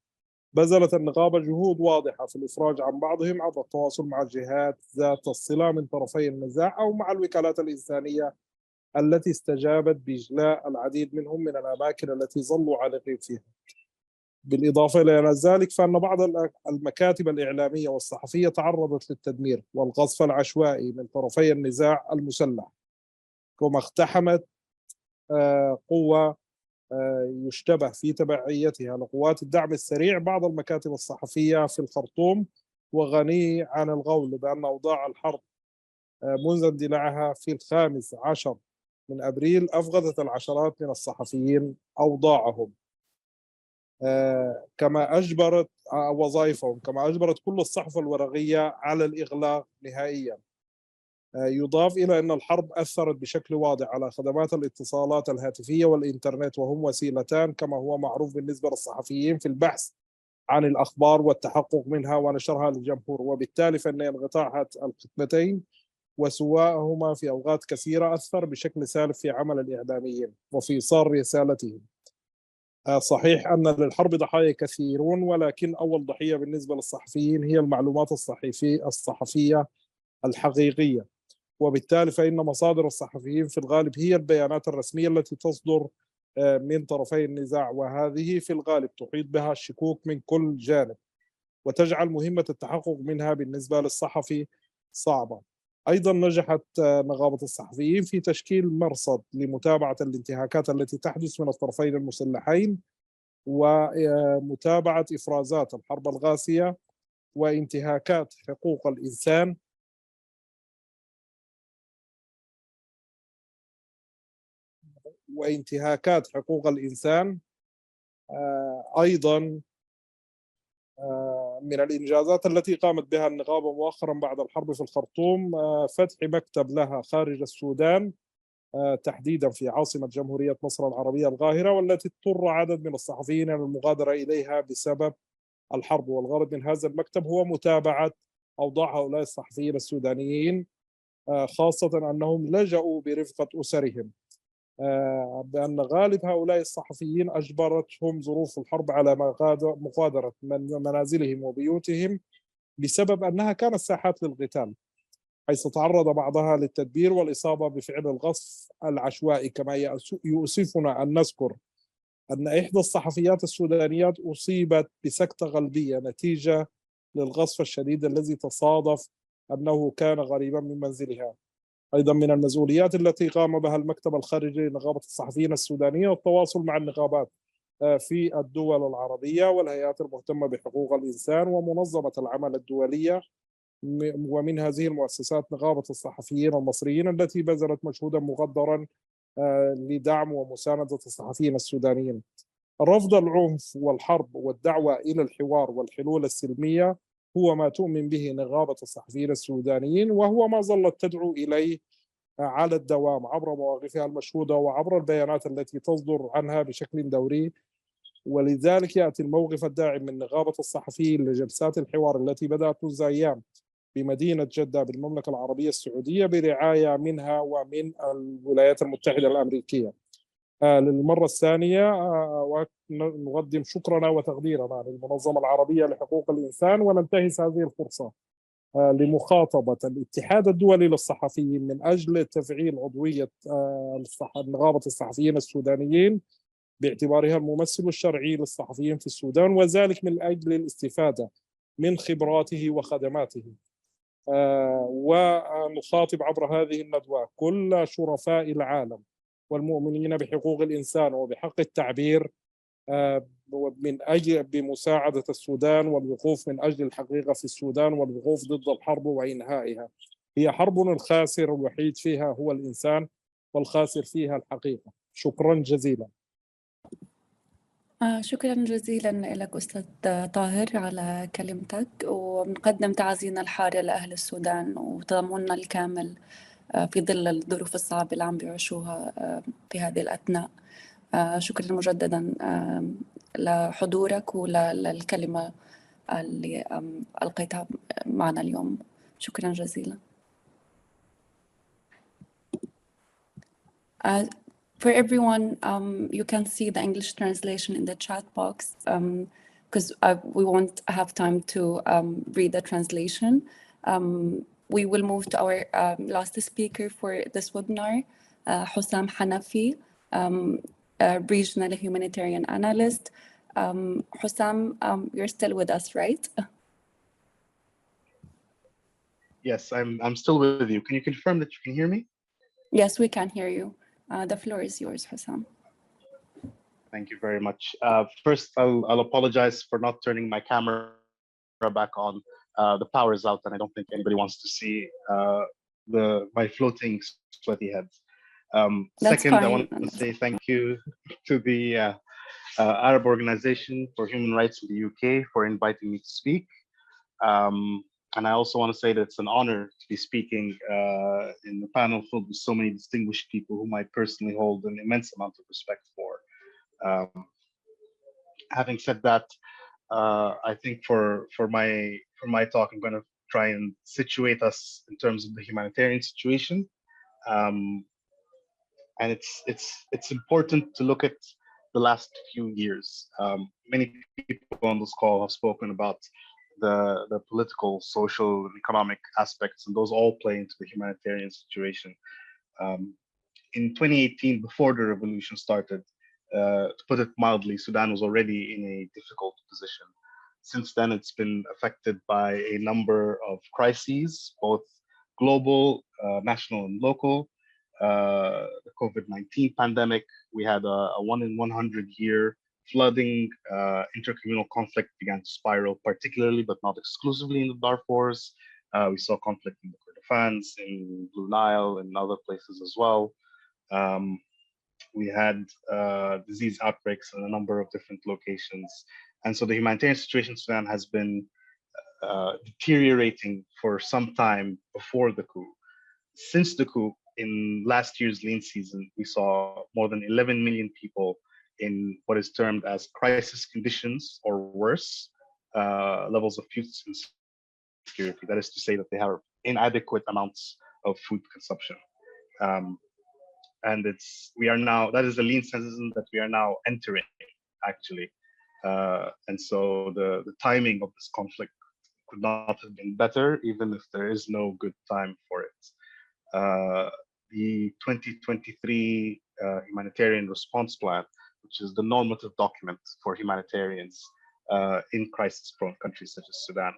بذلت النقابة جهود واضحة في الإفراج عن بعضهم عبر التواصل مع الجهات ذات الصلة من طرفي النزاع أو مع الوكالات الإنسانية التي استجابت بإجلاء العديد منهم من الأماكن التي ظلوا عالقين فيها. بالإضافة إلى ذلك فإن بعض المكاتب الإعلامية والصحفية تعرضت للتدمير والقصف العشوائي من طرفي النزاع المسلح، كما اقتحمت قوة يشتبه في تبعيتها لقوات الدعم السريع بعض المكاتب الصحفية في الخرطوم، وغني عن القول بأن أوضاع الحرب منذ اندلاعها في 15 من أبريل أفقدت العشرات من الصحفيين أوضاعهم كما أجبرت وظائفهم، كما أجبرت كل الصحف الورقية على الإغلاق نهائيا. يضاف إلى أن الحرب أثرت بشكل واضح على خدمات الاتصالات الهاتفية والإنترنت، وهم وسيلتان كما هو معروف بالنسبة للصحفيين في البحث عن الأخبار والتحقق منها ونشرها للجمهور، وبالتالي فإن انقطاع الخدمتين وسواءهما في أوقات كثيرة أثر بشكل سالب في عمل الإعلاميين وفي إيصال رسالتهم. صحيح أن للحرب ضحايا كثيرون، ولكن أول ضحية بالنسبة للصحفيين هي المعلومات الصحفية الحقيقية، وبالتالي فإن مصادر الصحفيين في الغالب هي البيانات الرسمية التي تصدر من طرفي النزاع، وهذه في الغالب تحيط بها الشكوك من كل جانب وتجعل مهمة التحقق منها بالنسبة للصحفي صعبة. أيضا نجحت نقابة الصحفيين في تشكيل مرصد لمتابعة الانتهاكات التي تحدث من الطرفين المسلحين ومتابعة إفرازات الحرب الغاسية وانتهاكات حقوق الإنسان أيضا من الإنجازات التي قامت بها النقابة مؤخرا بعد الحرب في الخرطوم فتح مكتب لها خارج السودان، تحديدا في عاصمة جمهورية مصر العربية القاهرة، والتي اضطر عدد من الصحفيين إلى المغادرة إليها بسبب الحرب. والغرض من هذا المكتب هو متابعة أوضاع هؤلاء الصحفيين السودانيين، خاصة أنهم لجأوا برفقة أسرهم، بأن غالب هؤلاء الصحفيين أجبرتهم ظروف الحرب على مغادرة منازلهم وبيوتهم بسبب أنها كانت ساحات للقتال، حيث تعرض بعضها للتدبير والإصابة بفعل القصف العشوائي. كما يؤسفنا أن نذكر أن إحدى الصحفيات السودانيات أصيبت بسكتة قلبية نتيجة للقصف الشديد الذي تصادف أنه كان قريبا من منزلها. أيضا من المسؤوليات التي قام بها المكتب الخارجي لنقابة الصحفيين السودانية والتواصل مع النقابات في الدول العربية والهيئات المهتمة بحقوق الإنسان ومنظمة العمل الدولية، ومن هذه المؤسسات نقابة الصحفيين المصريين التي بذلت مجهودا مقدرا لدعم ومساندة الصحفيين السودانيين. رفض العنف والحرب والدعوة إلى الحوار والحلول السلمية هو ما تؤمن به نقابة الصحفيين السودانيين، وهو ما ظلت تدعو إليه على الدوام عبر مواقفها المشهودة وعبر البيانات التي تصدر عنها بشكل دوري. ولذلك يأتي الموقف الداعم من نقابة الصحفيين لجلسات الحوار التي بدأت منذ أيام بمدينة جدة بالمملكة العربية السعودية برعاية منها ومن الولايات المتحدة الأمريكية. للمرة الثانية نقدم شكرنا وتقديرنا للمنظمة العربية لحقوق الإنسان، وننتهز هذه الفرصة لمخاطبة الاتحاد الدولي للصحفيين من أجل تفعيل عضوية نقابة الصحفيين السودانيين باعتبارها الممثل الشرعي للصحفيين في السودان، وذلك من أجل الاستفادة من خبراته وخدماته. ونخاطب عبر هذه الندوة كل شرفاء العالم والمؤمنين بحقوق الإنسان وبحق التعبير من أجل بمساعدة السودان والوقوف من أجل الحقيقة في السودان والوقوف ضد الحرب وإنهائها. هي حرب الخاسر الوحيد فيها هو الإنسان والخاسر فيها الحقيقة. شكرا جزيلا. شكرا جزيلا لك أستاذ طاهر على كلمتك، ونقدم تعازينا الحارة لأهل السودان وتضامننا الكامل في ظل الظروف الصعبة اللي عم بيعيشوها في هذه الأثناء. شكرا مجددا لحضورك وللكلمة اللي ألقيتها معنا اليوم. شكرا جزيلا. For everyone, you can see the English translation in the chat box because we won't have time to read the translation. We will move to our last speaker for this webinar, Hussam Hanafi, regional humanitarian analyst. Hussam, you're still with us, right? Yes, I'm still with you. Can you confirm that you can hear me? Yes, we can hear you. The floor is yours, Hussam. Thank you very much. First, I'll apologize for not turning my camera back on. The power is out, and I don't think anybody wants to see my floating sweaty head. Second, I want to say thank you to the Arab Organization for Human Rights in the UK for inviting me to speak. And I also want to say that it's an honor to be speaking in the panel filled with so many distinguished people whom I personally hold an immense amount of respect for. Having said that, I think for my talk, I'm going to try and situate us in terms of the humanitarian situation. And it's important to look at the last few years. Many people on this call have spoken about the political, social, and economic aspects, and those all play into the humanitarian situation. In 2018, before the revolution started, to put it mildly, Sudan was already in a difficult position. Since then, it's been affected by a number of crises, both global, national, and local. The COVID-19 pandemic, we had a 1 in 100 year flooding, intercommunal conflict began to spiral, particularly but not exclusively in the Darfurs. We saw conflict in the Kordofans, in Blue Nile, and other places as well. We had disease outbreaks in a number of different locations. And so the humanitarian situation in Sudan has been deteriorating for some time before the coup. Since the coup, in last year's lean season, we saw more than 11 million people in what is termed as crisis conditions or worse levels of food insecurity. That is to say that they have inadequate amounts of food consumption. And that is the lean season that we are now entering, actually. And so the timing of this conflict could not have been better, even if there is no good time for it. The 2023 Humanitarian Response Plan, which is the normative document for humanitarians in crisis-prone countries such as Sudan,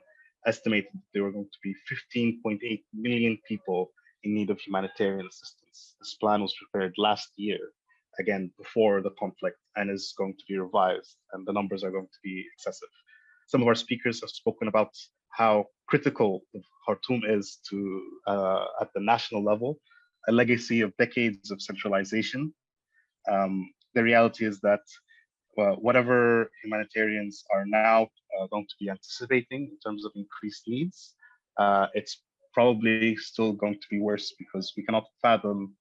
estimated that there were going to be 15.8 million people in need of humanitarian assistance. This plan was prepared last year, again, before the conflict, and is going to be revised, and the numbers are going to be excessive. Some of our speakers have spoken about how critical Khartoum is to, at the national level, a legacy of decades of centralization. The reality is that whatever humanitarians are now going to be anticipating in terms of increased needs, it's probably still going to be worse because we cannot fathom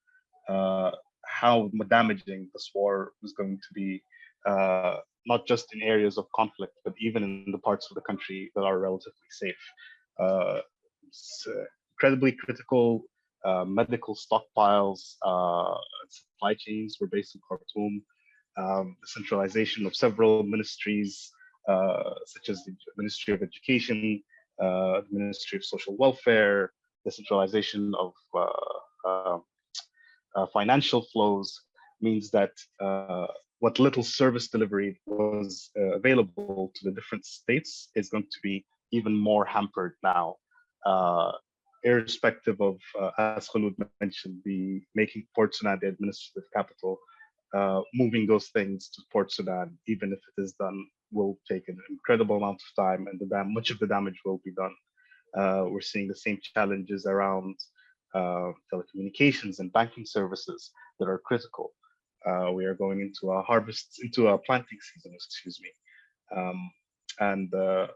how damaging this war is going to be, not just in areas of conflict, but even in the parts of the country that are relatively safe. It's incredibly critical. Medical stockpiles, supply chains were based in Khartoum. The centralization of several ministries, such as the Ministry of Education, the Ministry of Social Welfare, the centralization of financial flows means that what little service delivery was available to the different states is going to be even more hampered now. irrespective of, as Khulud mentioned, the making Port Sudan the administrative capital, moving those things to Port Sudan, even if it is done, will take an incredible amount of time, and much of the damage will be done. We're seeing the same challenges around telecommunications and banking services that are critical. We are going into a planting season, excuse me. And the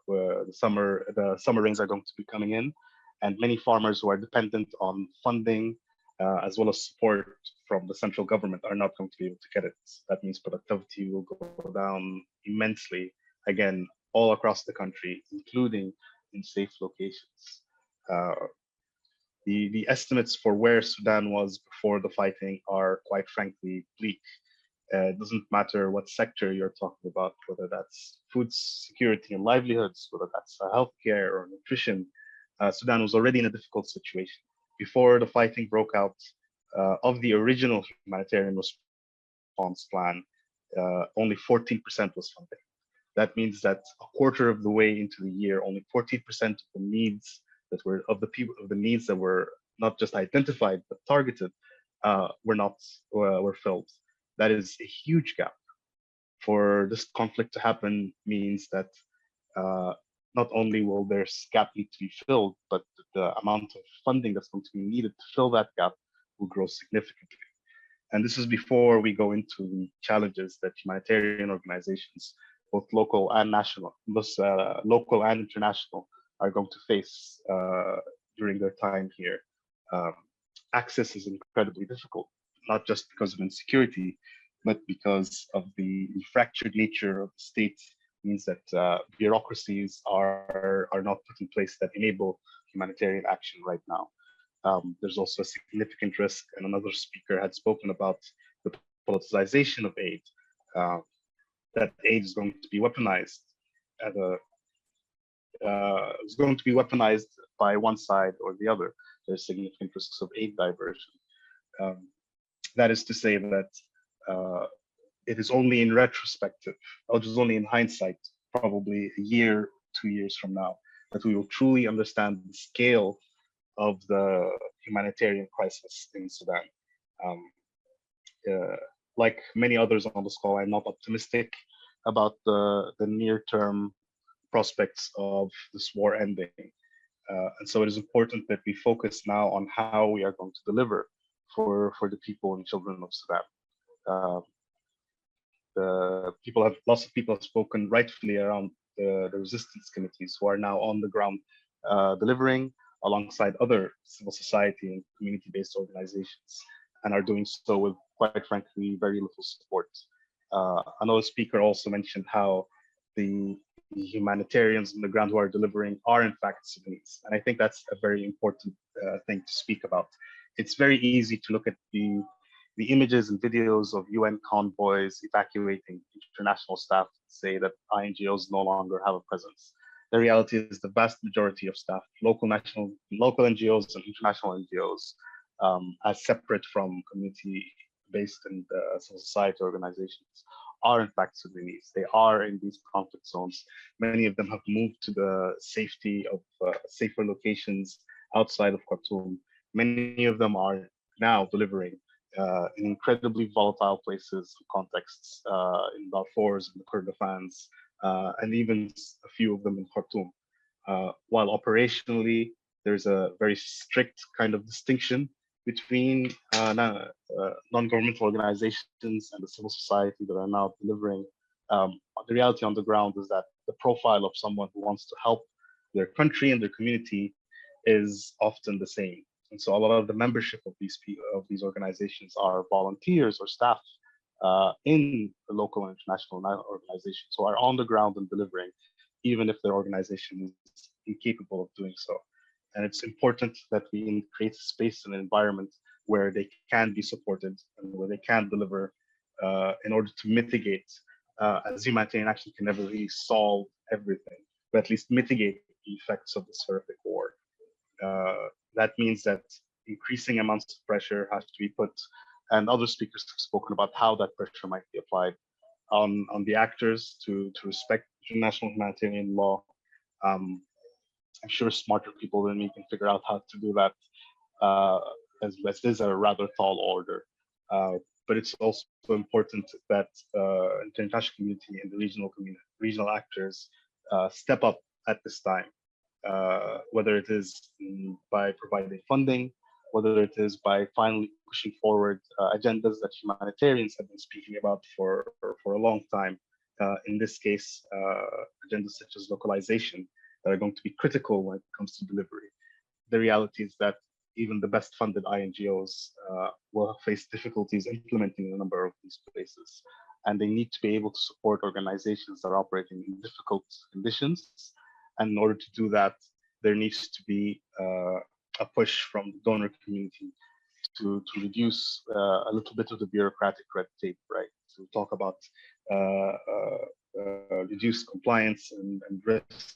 summer rains are going to be coming in, and many farmers who are dependent on funding as well as support from the central government are not going to be able to get it. That means productivity will go down immensely, again, all across the country, including in safe locations. The estimates for where Sudan was before the fighting are quite frankly bleak. It doesn't matter what sector you're talking about, whether that's food security and livelihoods, whether that's healthcare or nutrition. Sudan was already in a difficult situation. Before the fighting broke out, of the original humanitarian response plan, only 14% was funded. That means that a quarter of the way into the year, only 14% of the needs that were needs that were not just identified but targeted were filled. That is a huge gap. For this conflict to happen means that not only will this gap need to be filled, but the amount of funding that's going to be needed to fill that gap will grow significantly. And this is before we go into the challenges that humanitarian organizations, both local and national, local and international, are going to face during their time here. Access is incredibly difficult, not just because of insecurity, but because of the fractured nature of the state. Means that bureaucracies are not put in place that enable humanitarian action right now. There's also a significant risk, and another speaker had spoken about the politicization of aid, that aid is going to be weaponized is going to be weaponized by one side or the other. There's significant risks of aid diversion. That is to say that it is only in retrospective, or just only in hindsight, probably a year, 2 years from now, that we will truly understand the scale of the humanitarian crisis in Sudan. Like many others on this call, I'm not optimistic about the near-term prospects of this war ending. And so it is important that we focus now on how we are going to deliver for the people and children of Sudan. Lots of people have spoken rightfully around the resistance committees who are now on the ground delivering alongside other civil society and community-based organizations, and are doing so with, quite frankly, very little support. Another speaker also mentioned how the humanitarians on the ground who are delivering are in fact Sudanese, and I think that's a very important thing to speak about. It's very easy to look at the images and videos of UN convoys evacuating international staff and say that INGOs no longer have a presence. The reality is the vast majority of staff, local NGOs and international NGOs, as separate from community-based and civil society organizations, are in fact Sudanese. They are in these conflict zones. Many of them have moved to the safety of safer locations outside of Khartoum. Many of them are now delivering in incredibly volatile places and contexts in Darfur's and the Kordofans, and even a few of them in Khartoum. While operationally, there's a very strict kind of distinction between non-governmental organizations and the civil society that are now delivering. The reality on the ground is that the profile of someone who wants to help their country and their community is often the same. And so a lot of the membership of these organizations are volunteers or staff in the local and international organizations who are on the ground and delivering, even if their organization is incapable of doing so. And it's important that we create a space and an environment where they can be supported and where they can deliver in order to mitigate, as humanitarian action can never really solve everything, but at least mitigate the effects of this horrific war. That means that increasing amounts of pressure has to be put, and other speakers have spoken about how that pressure might be applied on the actors to respect international humanitarian law, I'm sure smarter people than me can figure out how to do that, as this is a rather tall order. But it's also important that the international community and the regional actors step up at this time, whether it is by providing funding, whether it is by finally pushing forward agendas that humanitarians have been speaking about for a long time. In this case, agendas such as localization that are going to be critical when it comes to delivery. The reality is that even the best funded INGOs will face difficulties implementing a number of these places. And they need to be able to support organizations that are operating in difficult conditions. And in order to do that, there needs to be a push from the donor community to reduce a little bit of the bureaucratic red tape, right? To talk about reduced compliance and risk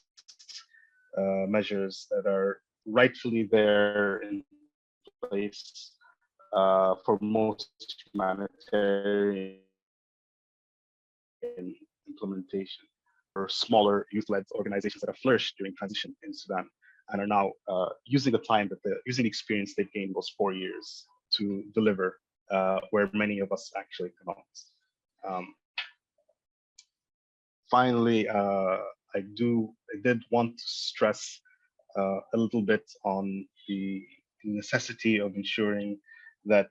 measures that are rightfully there in place for most humanitarian implementation, or smaller youth-led organizations that have flourished during transition in Sudan and are now using the time using the experience they've gained those 4 years to deliver where many of us actually cannot. Finally, I did want to stress a little bit on the necessity of ensuring that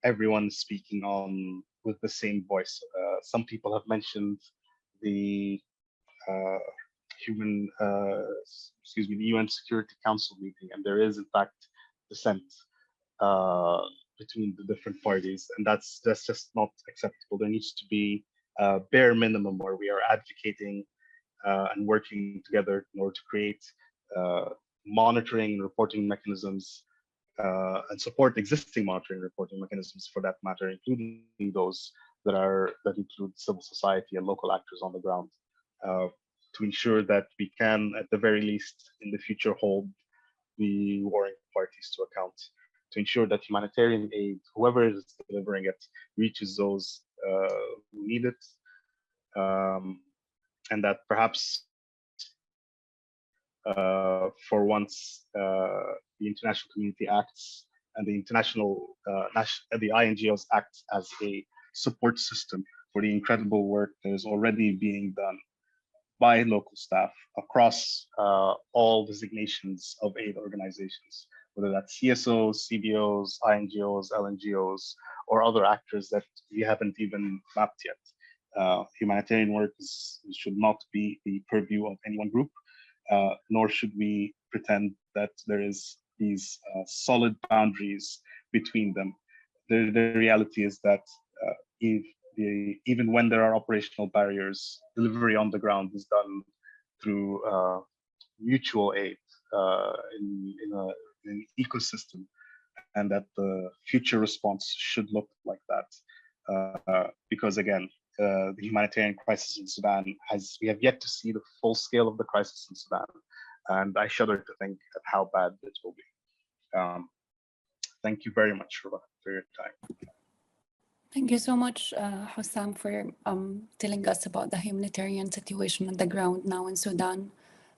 everyone is speaking on with the same voice. Some people have mentioned the the UN Security Council meeting, and there is in fact dissent between the different parties, and that's just not acceptable. There needs to be a bare minimum where we are advocating and working together in order to create monitoring and reporting mechanisms and support existing monitoring and reporting mechanisms for that matter, including those that include civil society and local actors on the ground, to ensure that we can, at the very least, in the future, hold the warring parties to account, to ensure that humanitarian aid, whoever is delivering it, reaches those who need it, and that perhaps for once the international community acts and the the INGOs act as a support system for the incredible work that is already being done by local staff across all designations of aid organizations, whether that's CSOs, CBOs, INGOs, LNGOs, or other actors that we haven't even mapped yet. Humanitarian work should not be the purview of any one group, nor should we pretend that there is these solid boundaries between them. The reality is that even when there are operational barriers, delivery on the ground is done through mutual aid in an ecosystem, and that the future response should look like that. Because again, the humanitarian crisis in Sudan we have yet to see the full scale of the crisis in Sudan, and I shudder to think of how bad it will be. Thank you very much, Ruba, for your time. Thank you so much, Hussam, for telling us about the humanitarian situation on the ground now in Sudan.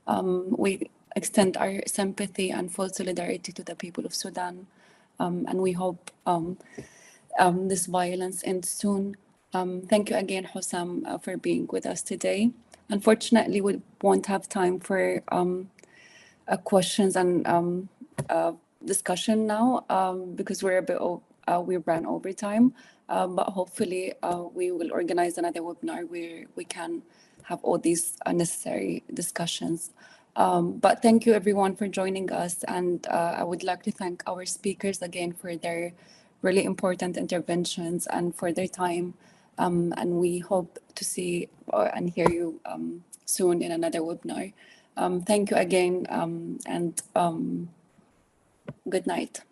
We extend our sympathy and full solidarity to the people of Sudan, and we hope this violence ends soon. Thank you again, Hussam, for being with us today. Unfortunately, we won't have time for questions and discussion now because we're a bit we ran over time. But hopefully we will organize another webinar where we can have all these necessary discussions. But thank you everyone for joining us, and I would like to thank our speakers again for their really important interventions and for their time. And we hope to see and hear you soon in another webinar. Thank you again, and good night.